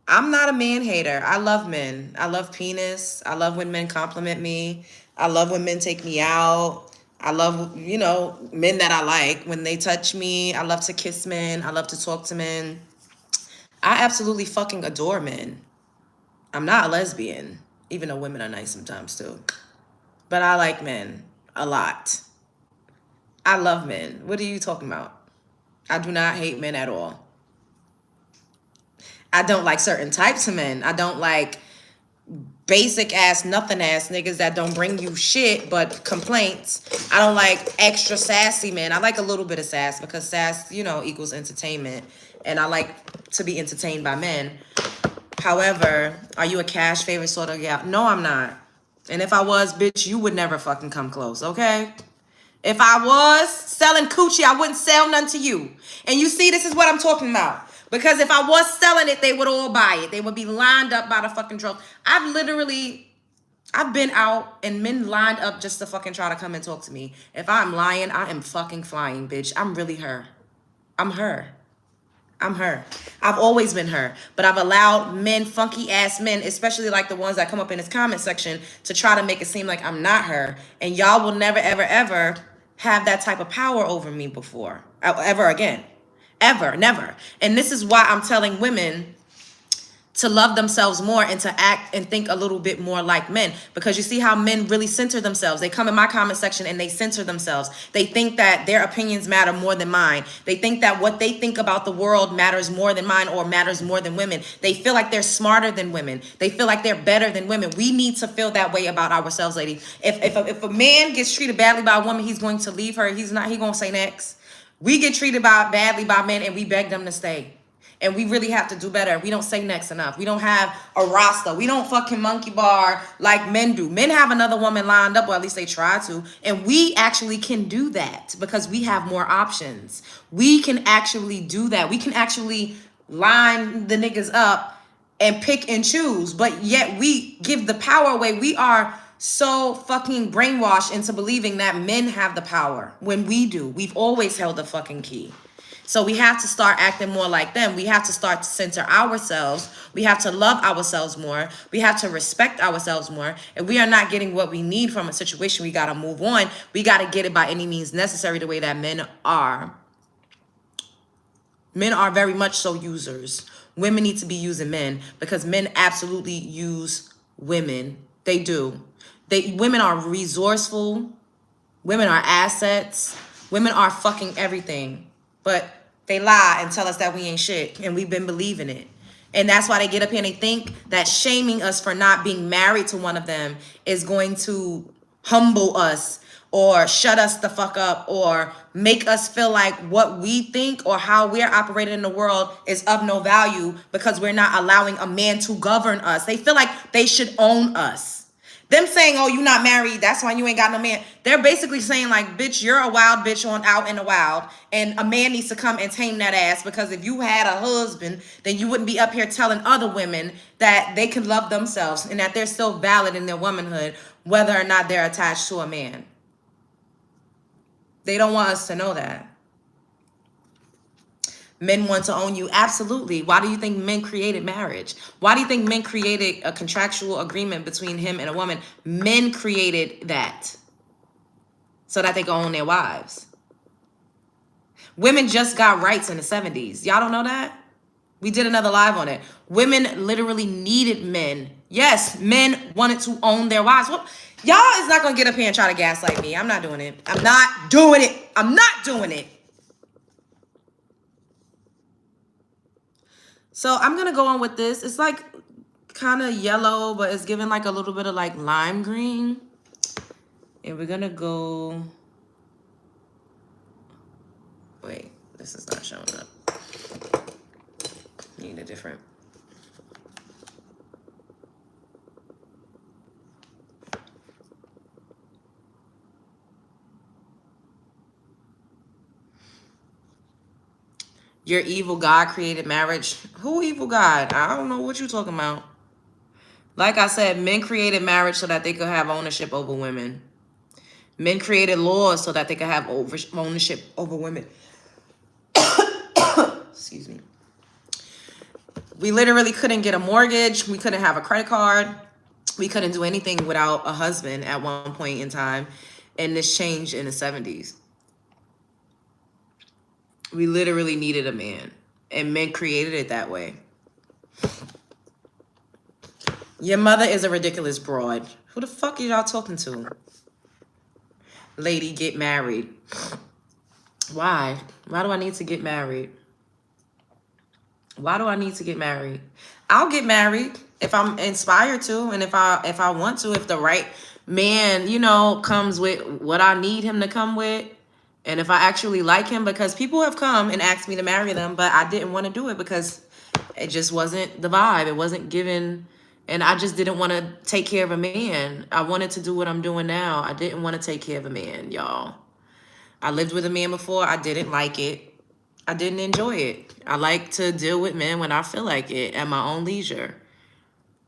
I'm not a man hater. I love men. I love penis. I love when men compliment me. I love when men take me out. I love, you know, men that I like when they touch me. I love to kiss men. I love to talk to men. I absolutely fucking adore men. I'm not a lesbian. Even though women are nice sometimes too. But I like men a lot. I love men. What are you talking about? I do not hate men at all. I don't like certain types of men. I don't like basic ass, nothing ass niggas that don't bring you shit but complaints. I don't like extra sassy men. I like a little bit of sass because sass, you know, equals entertainment. And I like to be entertained by men. However, are you a cash favorite sort of gal? No, I'm not. And if I was, bitch, you would never fucking come close, okay? If I was selling coochie, I wouldn't sell none to you. And you see, this is what I'm talking about. Because if I was selling it, they would all buy it. They would be lined up by the fucking drove. I've been out and men lined up just to fucking try to come and talk to me. If I'm lying, I am fucking flying, bitch. I'm really her. I'm her. I'm her. I've always been her. But I've allowed men, funky ass men, especially like the ones that come up in this comment section, to try to make it seem like I'm not her. And y'all will never, ever, ever have that type of power over me before. Ever again. Ever. Never. And this is why I'm telling women to love themselves more and to act and think a little bit more like men. Because you see how men really center themselves. They come in my comment section and they center themselves. They think that their opinions matter more than mine. They think that what they think about the world matters more than mine or matters more than women. They feel like they're smarter than women. They feel like they're better than women. We need to feel that way about ourselves, lady. If a man gets treated badly by a woman, he's going to leave her. He gonna say next. We get treated badly by men and we beg them to stay. And we really have to do better. We don't say next enough. We don't have a roster. We don't fucking monkey bar like men do. Men have another woman lined up, or at least they try to. And we actually can do that because we have more options. We can actually do that. We can actually line the niggas up and pick and choose. But yet we give the power away. We are so fucking brainwashed into believing that men have the power when we do. We've always held the fucking key. So we have to start acting more like them. We have to start to center ourselves. We have to love ourselves more. We have to respect ourselves more. If we are not getting what we need from a situation, we got to move on. We got to get it by any means necessary, the way that men are. Men are very much so users. Women need to be using men because men absolutely use women. They do. Women are resourceful. Women are assets. Women are fucking everything. But they lie and tell us that we ain't shit. And we've been believing it. And that's why they get up here and they think that shaming us for not being married to one of them is going to humble us or shut us the fuck up or make us feel like what we think or how we're operating in the world is of no value because we're not allowing a man to govern us. They feel like they should own us. Them saying, oh, you not married, that's why you ain't got no man. They're basically saying like, bitch, you're a wild bitch on out in the wild. And a man needs to come and tame that ass because if you had a husband, then you wouldn't be up here telling other women that they can love themselves and that they're still valid in their womanhood, whether or not they're attached to a man. They don't want us to know that. Men want to own you. Absolutely. Why do you think men created marriage? Why do you think men created a contractual agreement between him and a woman? Men created that so that they can own their wives. Women just got rights in the 70s. Y'all don't know that? We did another live on it. Women literally needed men. Yes, men wanted to own their wives. Well, y'all is not going to get up here and try to gaslight me. I'm not doing it. I'm not doing it. I'm not doing it. So I'm going to go on with this. It's like kind of yellow, but it's giving like a little bit of like lime green. And we're going to go... Wait, this is not showing up. Need a different... Your evil God created marriage. Who evil God? I don't know what you're talking about. Like I said, men created marriage so that they could have ownership over women. Men created laws so that they could have ownership over women. Excuse me. We literally couldn't get a mortgage. We couldn't have a credit card. We couldn't do anything without a husband at one point in time. And this changed in the 70s. We literally needed a man. And men created it that way. Your mother is a ridiculous broad. Who the fuck are y'all talking to? Lady, get married. Why? Why do I need to get married? Why do I need to get married? I'll get married if I'm inspired to, and if I want to, if the right man, you know, comes with what I need him to come with, and if I actually like him, because people have come and asked me to marry them, but I didn't want to do it because it just wasn't the vibe. It wasn't given, and I just didn't want to take care of a man. I wanted to do what I'm doing now. I didn't want to take care of a man, y'all. I lived with a man before. I didn't like it. I didn't enjoy it. I like to deal with men when I feel like it at my own leisure.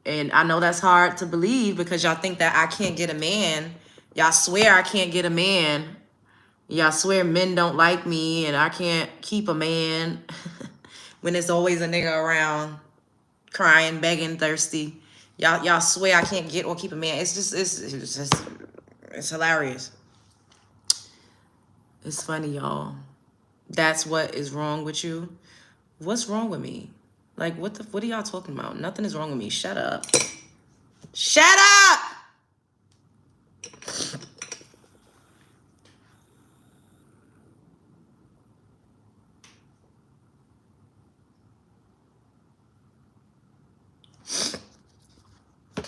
And I know that's hard to believe because y'all think that I can't get a man. Y'all swear I can't get a man. Y'all swear men don't like me and I can't keep a man when there's always a nigga around crying, begging, thirsty. Y'all swear I can't get or keep a man. It's hilarious. It's funny, y'all. That's what is wrong with you. What's wrong with me? Like, what are y'all talking about? Nothing is wrong with me. Shut up. Shut up!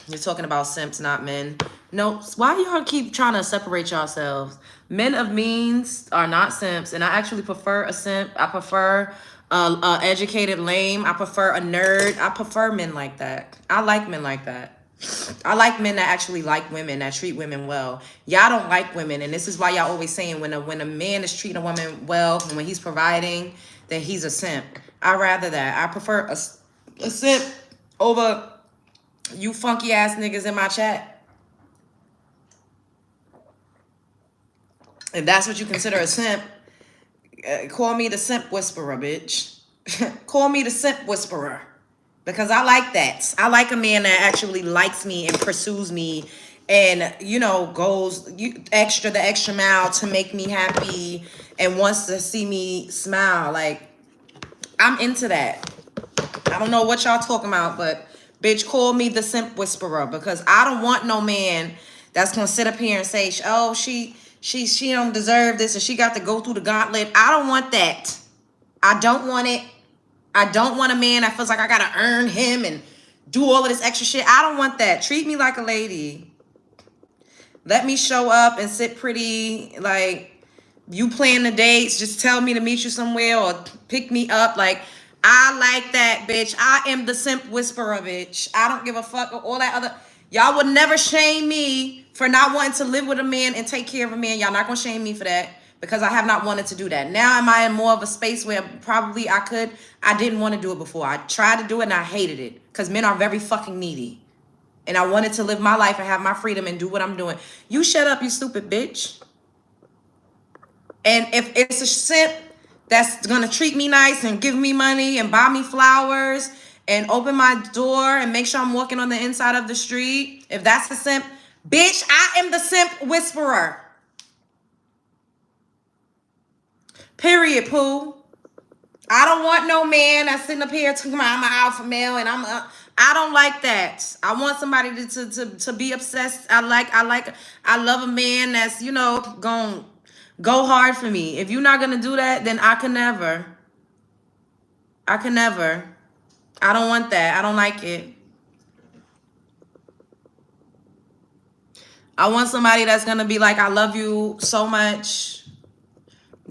You're talking about simps, not men. No, why y'all keep trying to separate yourselves? Men of means are not simps, and I actually prefer a simp. I prefer a educated lame. I prefer a nerd. I prefer men like that. I like men like that. I like men that actually like women, that treat women well. Y'all don't like women, and this is why y'all always saying when a man is treating a woman well, and when he's providing, then he's a simp. I'd rather that. I prefer a simp over you funky ass niggas in my chat. If that's what you consider a simp, call me the simp whisperer, bitch. Call me the simp whisperer. Because I like that. I like a man that actually likes me and pursues me and, you know, goes the extra mile to make me happy and wants to see me smile. Like, I'm into that. I don't know what y'all talking about, but bitch, call me the simp whisperer because I don't want no man that's gonna sit up here and say, oh, she don't deserve this or she got to go through the gauntlet. I don't want that. I don't want it. I don't want a man that feels like I gotta earn him and do all of this extra shit. I don't want that. Treat me like a lady. Let me show up and sit pretty. Like, you plan the dates, just tell me to meet you somewhere or pick me up. Like, I like that, bitch. I am the simp whisperer, bitch. I don't give a fuck or all that other. Y'all would never shame me for not wanting to live with a man and take care of a man. Y'all not gonna shame me for that because I have not wanted to do that. Now am I in more of a space where probably I could. I didn't want to do it before. I tried to do it and I hated it because men are very fucking needy. And I wanted to live my life and have my freedom and do what I'm doing. You shut up, you stupid bitch. And if it's a simp that's gonna treat me nice and give me money and buy me flowers and open my door and make sure I'm walking on the inside of the street, if that's a simp, bitch, I am the simp whisperer. Period, poo. I don't want no man that's sitting up here talking about I'm an alpha male and I don't like that. I want somebody to be obsessed. I love a man that's, you know, gonna go hard for me. If you're not gonna do that, then I can never. I can never. I don't want that. I don't like it. I want somebody that's gonna be like, I love you so much.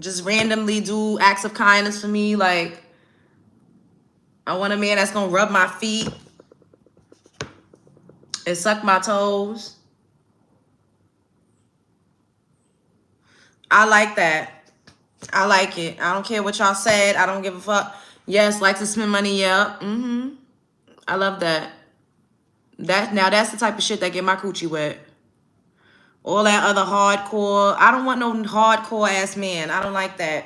Just randomly do acts of kindness for me. Like, I want a man that's gonna rub my feet and suck my toes. I like that. I like it. I don't care what y'all said. I don't give a fuck. Yes, like to spend money. Yeah. I love that. Now that's the type of shit that get my coochie wet. All that other hardcore. I don't want no hardcore ass man. I don't like that.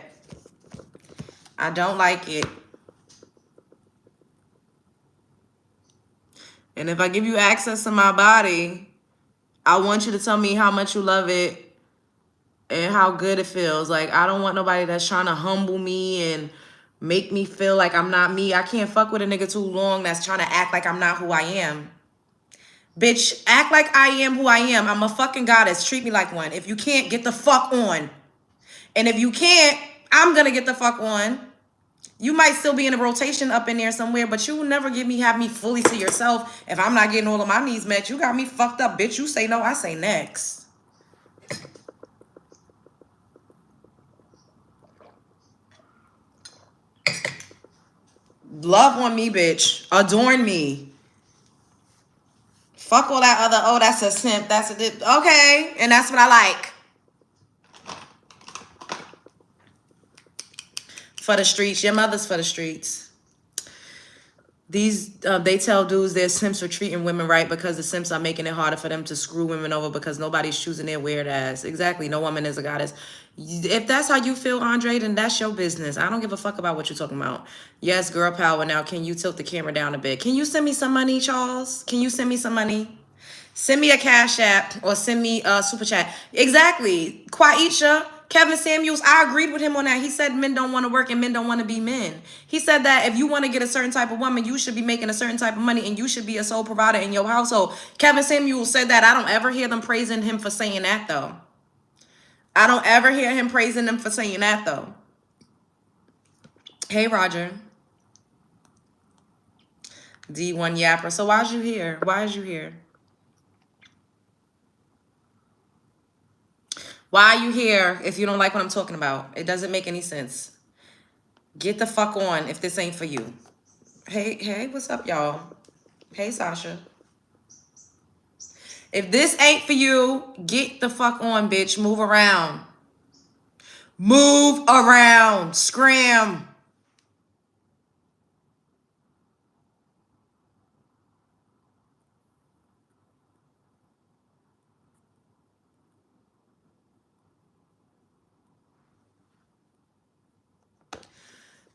I don't like it. And if I give you access to my body, I want you to tell me how much you love it and how good it feels. Like, I don't want nobody that's trying to humble me and make me feel like I'm not me. I can't fuck with a nigga too long that's trying to act like I'm not who I am. Bitch, act like I am who I am. I'm a fucking goddess. Treat me like one. If you can't, get the fuck on. And if you can't, I'm gonna get the fuck on. You might still be in a rotation up in there somewhere, but you will never have me fully to yourself. If I'm not getting all of my needs met, you got me fucked up, bitch. You say no, I say next. Love on me, bitch. Adorn me. Fuck all that other, oh, that's a simp. That's a dip. Okay. And that's what I like. For the streets. Your mother's for the streets. These, they tell dudes they're simps for treating women right because the simps are making it harder for them to screw women over because nobody's choosing their weird ass. Exactly. No woman is a goddess. If that's how you feel, Andre, then that's your business. I don't give a fuck about what you're talking about. Yes, girl power. Now, can you tilt the camera down a bit? Can you send me some money, Charles? Can you send me some money? Send me a Cash App or send me a Super Chat. Exactly. Quaisha, Kevin Samuels, I agreed with him on that. He said men don't want to work and men don't want to be men. He said that if you want to get a certain type of woman, you should be making a certain type of money and you should be a sole provider in your household. Kevin Samuels said that. I don't ever hear them praising him for saying that, though. I don't ever hear him praising them for saying that, though. Hey, Roger. D1 Yapper. So why is you here? Why is you here? Why are you here if you don't like what I'm talking about? It doesn't make any sense. Get the fuck on if this ain't for you. Hey, what's up, y'all? Hey, Sasha. If this ain't for you, get the fuck on, bitch. Move around. Move around. Scram.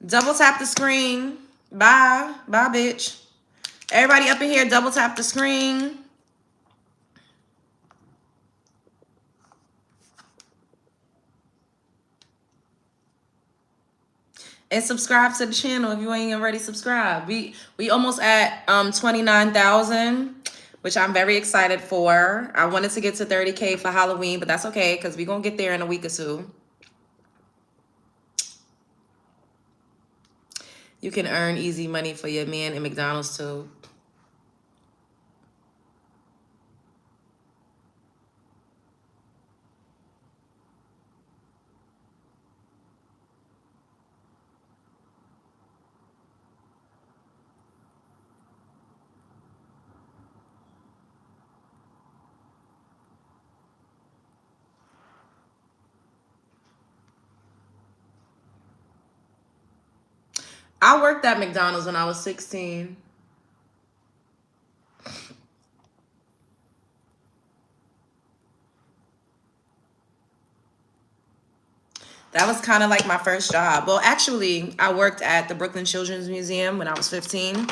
Double tap the screen. Bye. Bye, bitch. Everybody up in here, double tap the screen. And subscribe to the channel if you ain't already subscribed. We almost at 29,000, which I'm very excited for. I wanted to get to 30K for Halloween, but that's okay because we're going to get there in a week or two. You can earn easy money for your man in McDonald's too. I worked at McDonald's when I was 16. That was kind of like my first job. Well, actually, I worked at the Brooklyn Children's Museum when I was 15.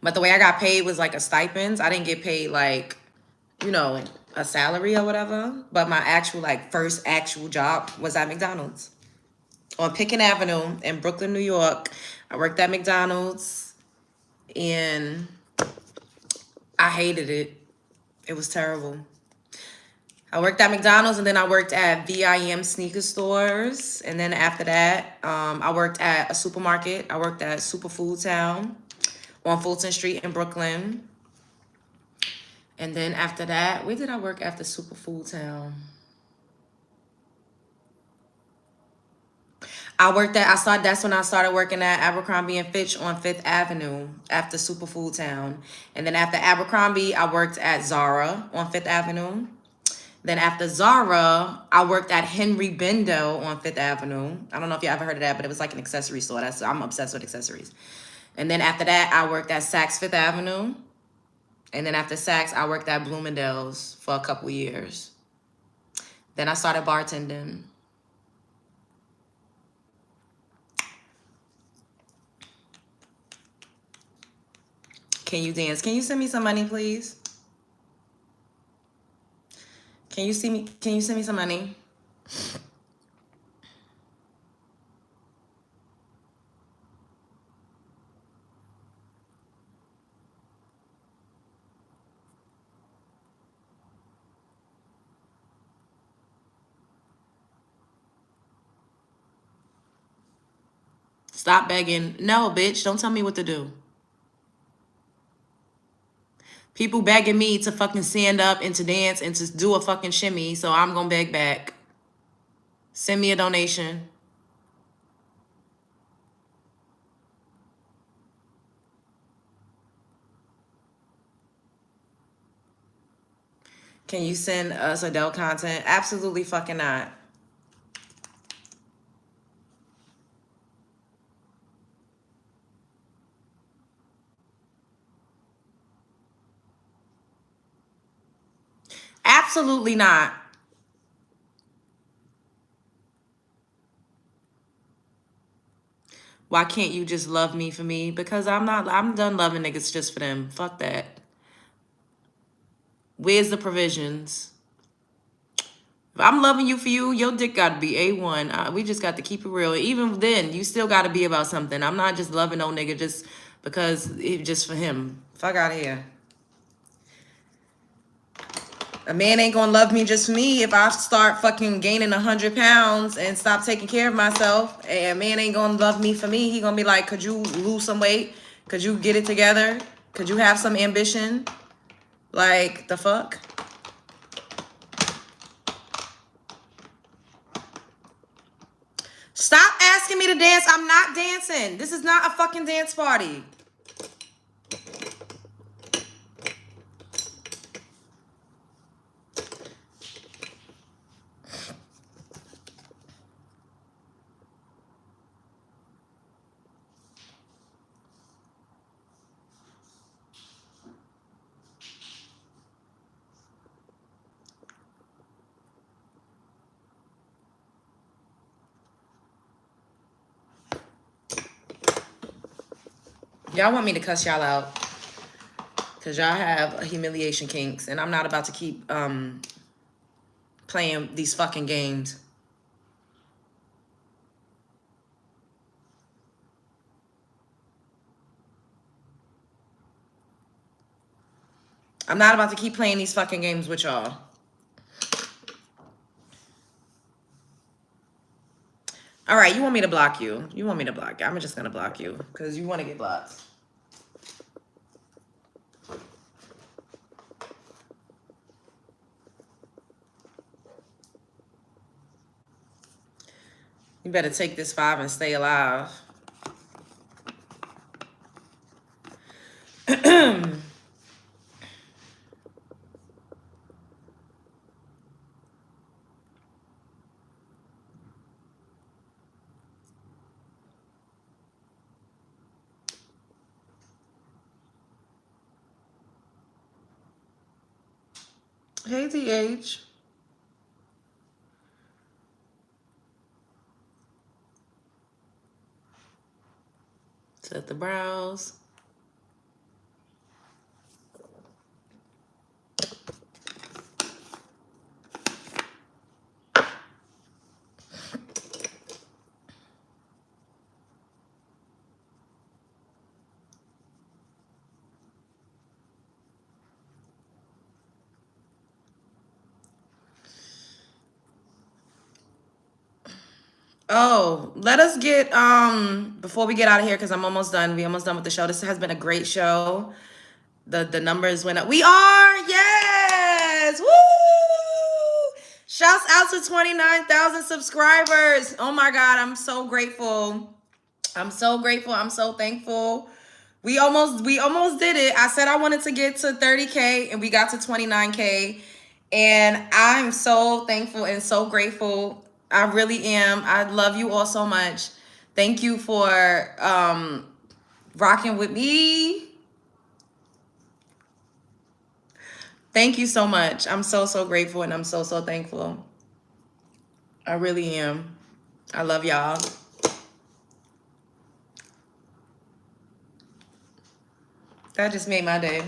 But the way I got paid was like a stipend. I didn't get paid like, you know, a salary or whatever. But my actual, like, first actual job was at McDonald's on Pickens Avenue in Brooklyn, New York. I worked at McDonald's and I hated it. It was terrible. I worked at McDonald's and then I worked at VIM sneaker stores. And then after that, I worked at a supermarket. I worked at Superfood Town on Fulton Street in Brooklyn. And then after that, where did I work after Superfood Town? That's when I started working at Abercrombie & Fitch on 5th Avenue after Superfood Town. And then after Abercrombie, I worked at Zara on 5th Avenue. Then after Zara, I worked at Henry Bendo on 5th Avenue. I don't know if you ever heard of that, but it was like an accessory store. I'm obsessed with accessories. And then after that, I worked at Saks Fifth Avenue. And then after Saks, I worked at Bloomingdale's for a couple years. Then I started bartending. Can you dance? Can you send me some money, please? Can you send me some money? Stop begging. No, bitch, don't tell me what to do. People begging me to fucking stand up and to dance and to do a fucking shimmy, so I'm gonna beg back. Send me a donation. Can you send us adult content? Absolutely fucking not. Absolutely not. Why can't you just love me for me? Because I'm done loving niggas just for them. Fuck that. Where's the provisions? If I'm loving you for you, your dick got to be A1. We just got to keep it real. Even then, you still got to be about something. I'm not just loving no nigga just because it's just for him. Fuck out of here. A man ain't gonna love me just for me if I start fucking gaining 100 pounds and stop taking care of myself. A man ain't gonna love me for me. He gonna be like, could you lose some weight? Could you get it together? Could you have some ambition? Like, the fuck? Stop asking me to dance. I'm not dancing. This is not a fucking dance party. Y'all want me to cuss y'all out because y'all have humiliation kinks, and I'm not about to keep playing these fucking games. I'm not about to keep playing these fucking games with y'all. All right, you want me to block you. You want me to block you. I'm just going to block you because you want to get blocked. You better take this 5 and stay alive. Hey, TH. Set the brows. Oh, let us get before we get out of here, because I'm almost done. We almost done with the show. This has been a great show. The numbers went up. We are, yes! Woo! Shouts out to 29,000 subscribers. Oh my God, I'm so grateful. I'm so grateful. I'm so thankful. We almost did it. I said I wanted to get to 30K and we got to 29K. And I'm so thankful and so grateful. I really am. I love you all so much. Thank you for rocking with me. Thank you so much. I'm so, so grateful and I'm so, so thankful. I really am. I love y'all. That just made my day.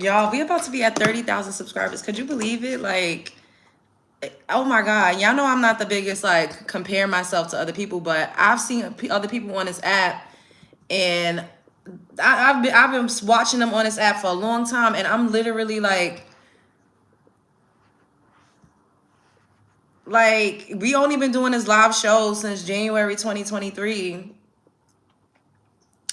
Y'all, we about to be at 30,000 subscribers. Could you believe it? Like, oh my God. Y'all know I'm not the biggest, like, compare myself to other people, but I've seen other people on this app, and I've been watching them on this app for a long time, and I'm literally like we only been doing this live show since January 2023.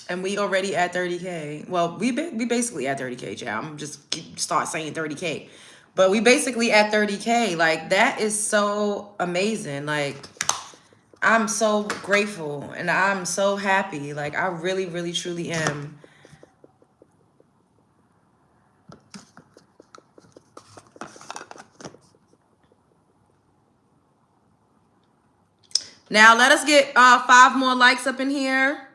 And we already at 30K. Well, we basically at 30K, child. I'm just start saying 30K. But we basically at 30K. Like, that is so amazing. Like, I'm so grateful and I'm so happy. Like, I really, really, truly am. Now, let us get 5 more likes up in here.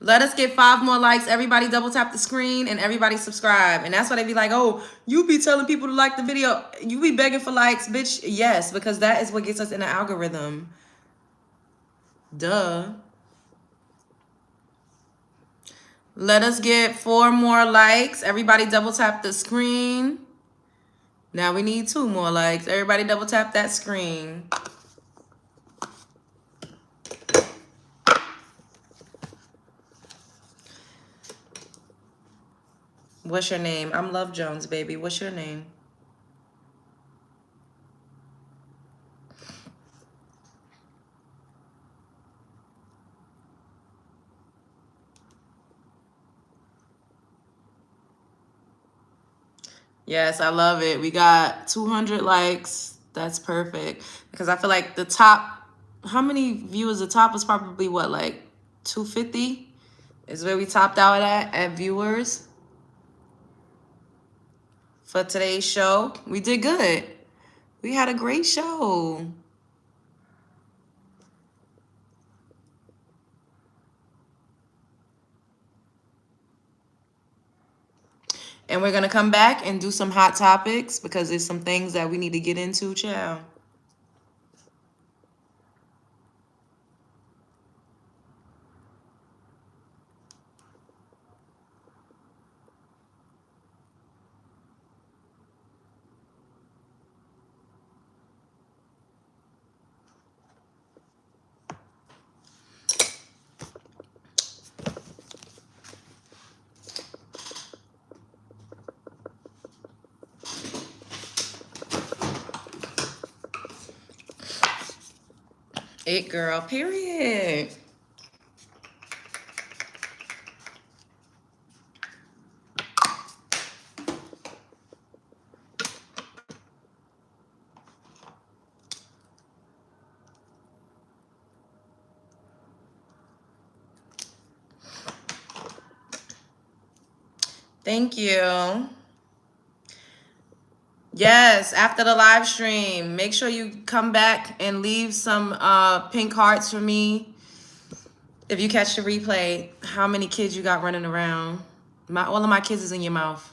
Let us get 5 more likes. Everybody double tap the screen and everybody subscribe. And that's why they be like, oh, you be telling people to like the video. You be begging for likes, bitch. Yes, because that is what gets us in the algorithm. Duh. Let us get 4 more likes. Everybody double tap the screen. Now we need 2 more likes. Everybody double tap that screen. What's your name? I'm Love Jones, baby. What's your name? Yes, I love it. We got 200 likes. That's perfect. Because I feel like the top, how many viewers? The top was probably what, like 250 is where we topped out at viewers for today's show. We did good. We had a great show. And we're going to come back and do some hot topics because there's some things that we need to get into, child. It girl, period. Thank you. Yes, after the live stream, make sure you come back and leave some pink hearts for me. If you catch the replay, how many kids you got running around? All of my kids is in your mouth.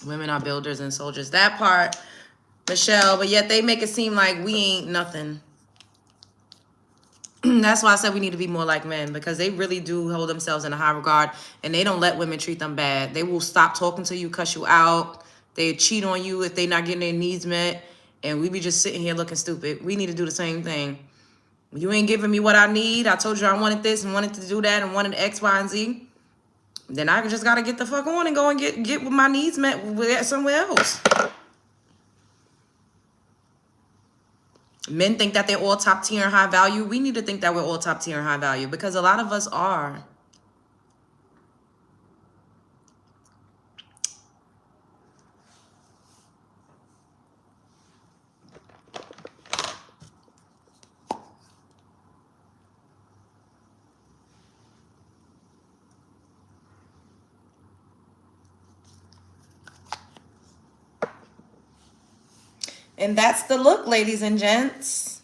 Women are builders and soldiers. That part, Michelle, but yet they make it seem like we ain't nothing. That's why I said we need to be more like men, because they really do hold themselves in a high regard, and they don't let women treat them bad. They will stop talking to you, cuss you out. They cheat on you if they not getting their needs met, and we be just sitting here looking stupid. We need to do the same thing. You ain't giving me what I need. I told you I wanted this and wanted to do that and wanted X, Y, and Z. Then I just got to get the fuck on and go and get my needs met somewhere else. Men think that they're all top tier and high value. We need to think that we're all top tier and high value, because a lot of us are. And that's the look, ladies and gents.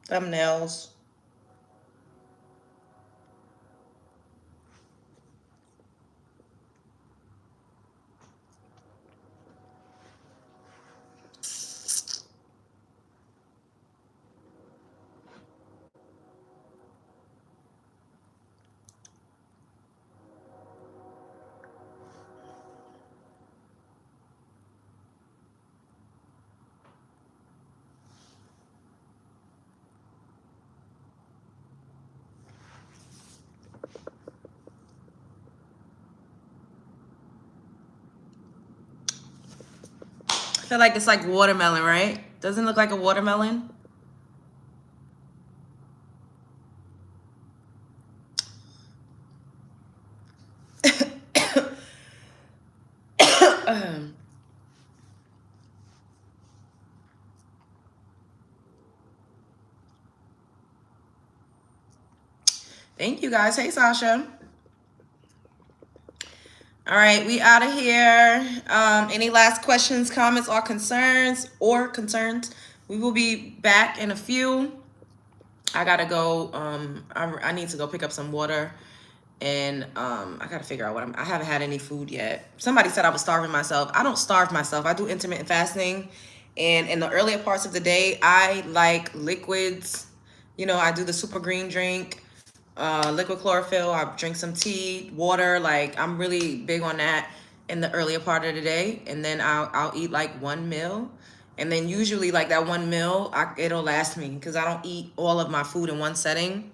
Thumbnails. I feel like it's like watermelon, right? Doesn't it look like a watermelon? Thank you guys. Hey, Sasha. All right, we out of here. Any last questions, comments, or concerns? We will be back in a few. I gotta go. I need to go pick up some water, and I gotta figure out I haven't had any food yet. Somebody said I was starving myself. I don't starve myself. I do intermittent fasting, and in the earlier parts of the day, I like liquids. You know, I do the super green drink, liquid chlorophyll. I drink some tea, water. Like, I'm really big on that. in the earlier part of the day, and then I'll eat like one meal. And then usually like that one meal, it'll last me because I don't eat all of my food in one setting.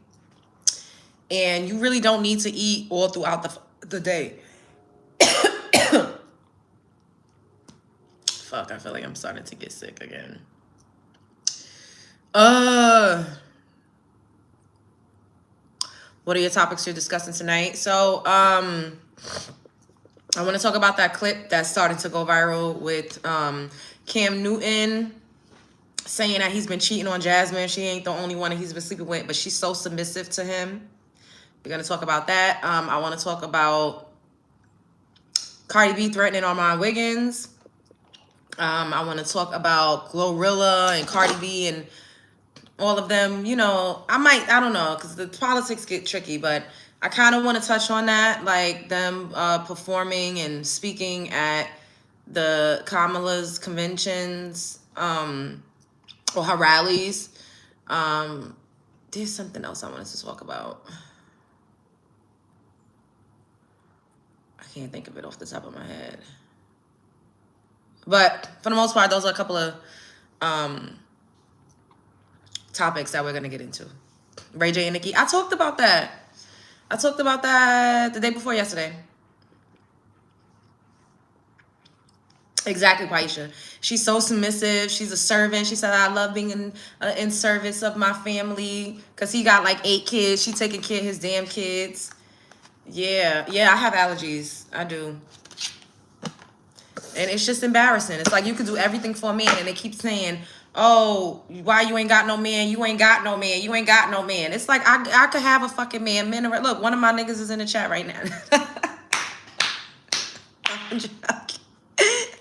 And you really don't need to eat all throughout the day. Fuck, I feel like I'm starting to get sick again. What are your topics you're discussing tonight? So, I want to talk about that clip that's starting to go viral with Cam Newton saying that he's been cheating on Jasmine. She ain't the only one that he's been sleeping with, but she's so submissive to him. We're going to talk about that. I want to talk about Cardi B threatening Armand Wiggins. I want to talk about Glorilla and Cardi B and all of them. You know, I don't know, because the politics get tricky, but I kind of want to touch on that, like them performing and speaking at the Kamala's conventions or her rallies. There's something else I wanted to talk about. I can't think of it off the top of my head. But for the most part, those are a couple of topics that we're going to get into. Ray J and Nicki. I talked about that the day before yesterday. Exactly, Paisha. She's so submissive. She's a servant. She said, I love being in service of my family. Because he got like 8 kids. She taking care of his damn kids. Yeah, I have allergies. I do. And it's just embarrassing. It's like you could do everything for a man, and they keep saying, oh, why you ain't got no man? You ain't got no man. You ain't got no man. It's like I could have a fucking man. Men are, look, one of my niggas is in the chat right now. I'm joking.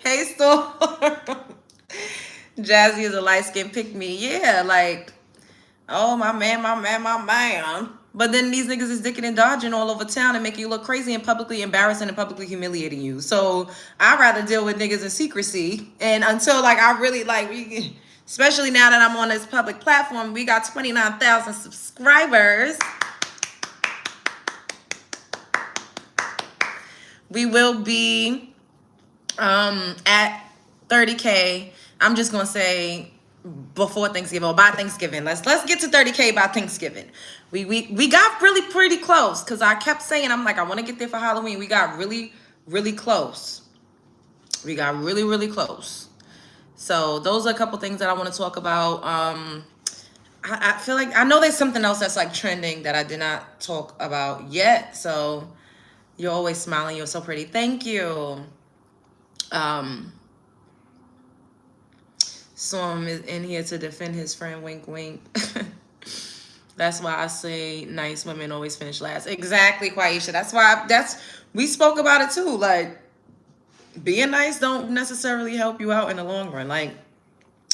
Hey, Storm. Jazzy is a light-skinned pick-me. Yeah, like, oh, my man. But then these niggas is dicking and dodging all over town and making you look crazy and publicly embarrassing and publicly humiliating you. So I'd rather deal with niggas in secrecy. And until, like, I really, like, especially now that I'm on this public platform, we got 29,000 subscribers. We will be at 30K. I'm just going to say before Thanksgiving or by Thanksgiving. Let's get to 30K by Thanksgiving. We got really pretty close because I kept saying, I'm like, I want to get there for Halloween. We got really, really close. We got really, really close. So those are a couple things that I want to talk about. I feel like I know there's something else that's like trending that I did not talk about yet. So you're always smiling. You're so pretty. Thank you. Storm is in here to defend his friend. Wink, wink. That's why I say nice women always finish last. Exactly, Quaisha. That's why we spoke about it too. Like, being nice don't necessarily help you out in the long run. Like,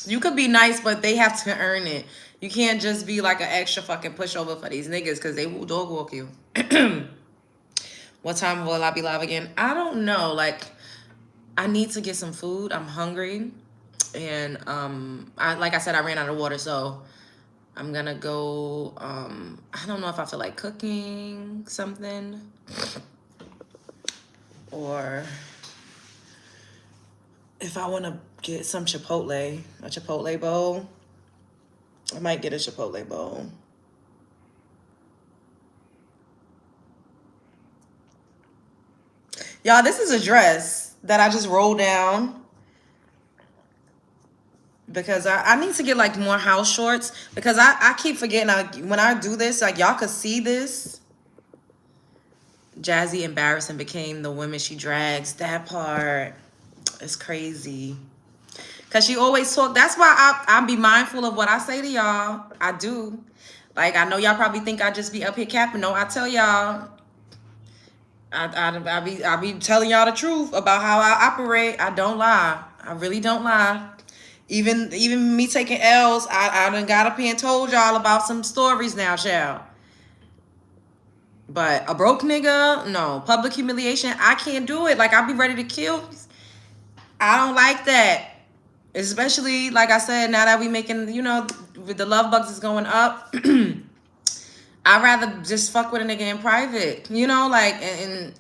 you could be nice, but they have to earn it. You can't just be like an extra fucking pushover for these niggas because they will dog walk you. What time will I be live again? I don't know. Like, I need to get some food. I'm hungry. And like I said, I ran out of water, so I'm gonna go. I don't know if I feel like cooking something or if I want to get some Chipotle, a Chipotle bowl. I might get a Chipotle bowl. Y'all, this is a dress that I just rolled down because I need to get like more house shorts because I keep forgetting when I do this, like y'all could see this. Jazzy embarrassing became the women she drags. That part is crazy. Cause she always talk. That's why I be mindful of what I say to y'all. I do. Like, I know y'all probably think I just be up here capping. No, I tell y'all. I be telling y'all the truth about how I operate. I don't lie. I really don't lie. Even me taking L's, I done got up here and told y'all about some stories now, child. But a broke nigga, no. Public humiliation, I can't do it. Like, I be ready to kill. I don't like that. Especially, like I said, now that we making, with the love bugs is going up. I'd rather just fuck with a nigga in private, like, and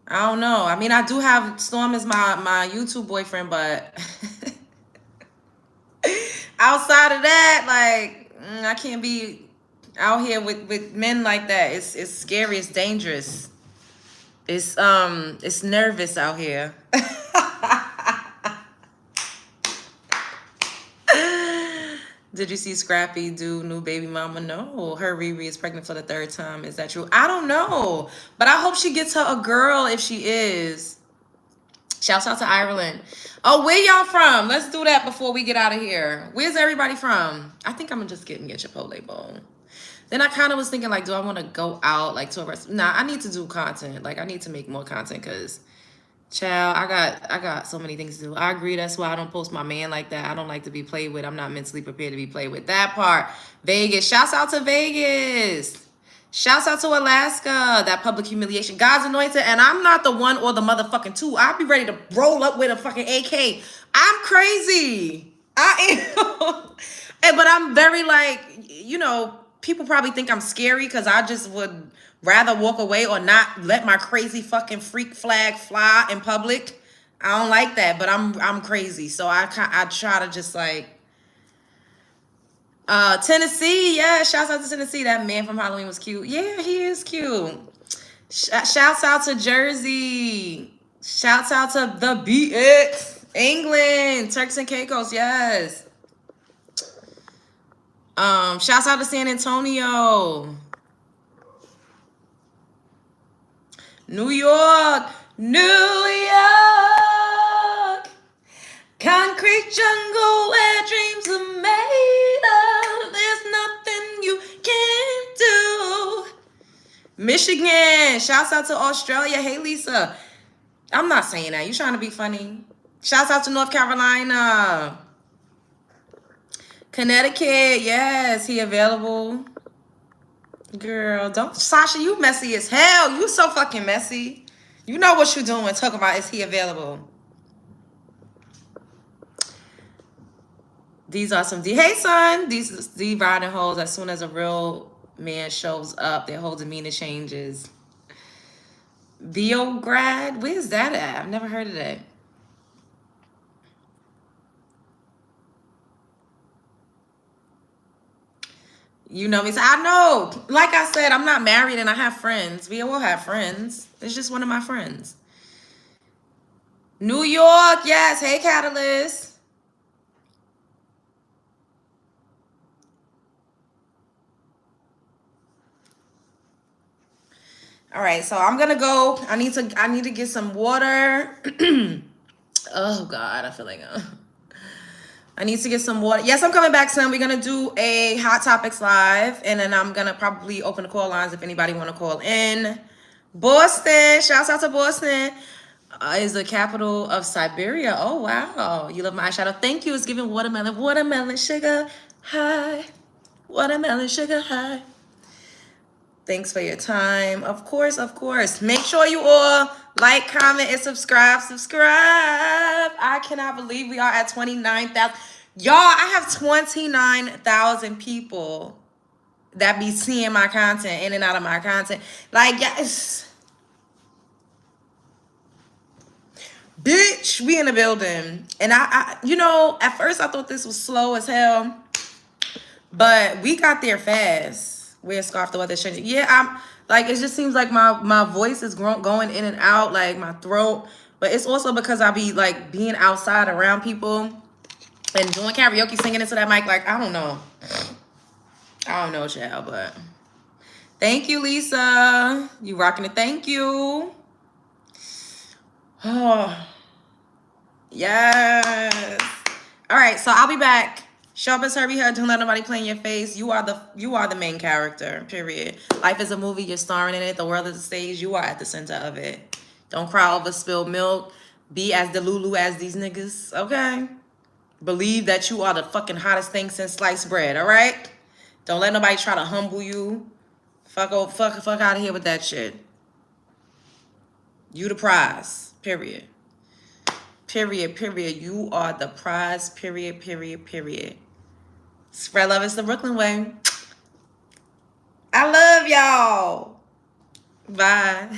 I don't know. I mean, I do have Storm as my YouTube boyfriend, but outside of that, like, I can't be out here with men like that. It's scary. It's dangerous. It's nervous out here. Did you see Scrappy do new baby mama? No, her Riri is pregnant for the 3rd time. Is that true? I don't know, but I hope she gets her a girl if she is. Shouts out to Ireland. Oh, where y'all from? Let's do that before we get out of here. Where's everybody from? I think I'm gonna just get me a Chipotle bowl. Then I kind of was thinking, like, do I want to go out, like, to a restaurant? Nah, I need to do content. Like, I need to make more content because, child, I got so many things to do. I agree. That's why I don't post my man like that. I don't like to be played with. I'm not mentally prepared to be played with. That part. Vegas. Shouts out to Vegas. Shouts out to Alaska. That public humiliation. God's anointed. And I'm not the one or the motherfucking two. I'll be ready to roll up with a fucking AK. I'm crazy. I am. But I'm very, like, you know, people probably think I'm scary because I just would rather walk away or not let my crazy fucking freak flag fly in public. I don't like that, but I'm crazy. So I try to just, like, Tennessee, yeah, shouts out to Tennessee. That man from Halloween was cute. Yeah, he is cute. Shouts out to Jersey. Shouts out to the BX. England, Turks and Caicos, yes. Shouts out to San Antonio. New York. New York. Concrete jungle where dreams are made of. There's nothing you can't do. Michigan. Shouts out to Australia. Hey, Lisa. I'm not saying that. You trying to be funny. Shouts out to North Carolina. Connecticut. Yes, he available. Girl, don't. Sasha, you messy as hell. You so fucking messy. You know what you're doing. Talk about is he available. These are some hey son. These riding hoes. As soon as a real man shows up, their whole demeanor changes. Beograd, where's that at? I've never heard of that. You know me. So I know. Like I said, I'm not married and I have friends. We all have friends. It's just one of my friends. New York, yes. Hey, Catalyst. All right, so I'm gonna go. I need to get some water. Oh God, I feel like I need to get some water. Yes, I'm coming back soon. We're gonna do a Hot Topics live, and then I'm gonna probably open the call lines if anybody want to call in. Boston, shouts out to Boston. Is the capital of Siberia. Oh wow, you love my eyeshadow. Thank you. It's giving watermelon, watermelon sugar high, watermelon sugar high. Thanks for your time. Of course, of course. Make sure you all like, comment, and subscribe. Subscribe. I cannot believe we are at 29,000. Y'all, I have 29,000 people that be seeing my content, in and out of my content. Like, yes. Bitch, we in the building. And I you know, at first I thought this was slow as hell. But we got there fast. Wear a scarf, the weather's changing. Yeah, I'm like, it just seems like my voice is going in and out, like my throat. But it's also because I be like being outside around people and doing karaoke, singing into that mic. Like, I don't know, child. But thank you, Lisa. You rocking it. Thank you. Oh, yes. All right, so I'll be back. Sharp as Herbie Head, don't let nobody play in your face. You are the main character, period. Life is a movie, you're starring in it. The world is a stage, you are at the center of it. Don't cry over spilled milk. Be as Delulu as these niggas, okay? Believe that you are the fucking hottest thing since sliced bread, all right? Don't let nobody try to humble you. Fuck out of here with that shit. You the prize, period. Period. You are the prize, period. Spread love is the Brooklyn way. I love y'all. Bye.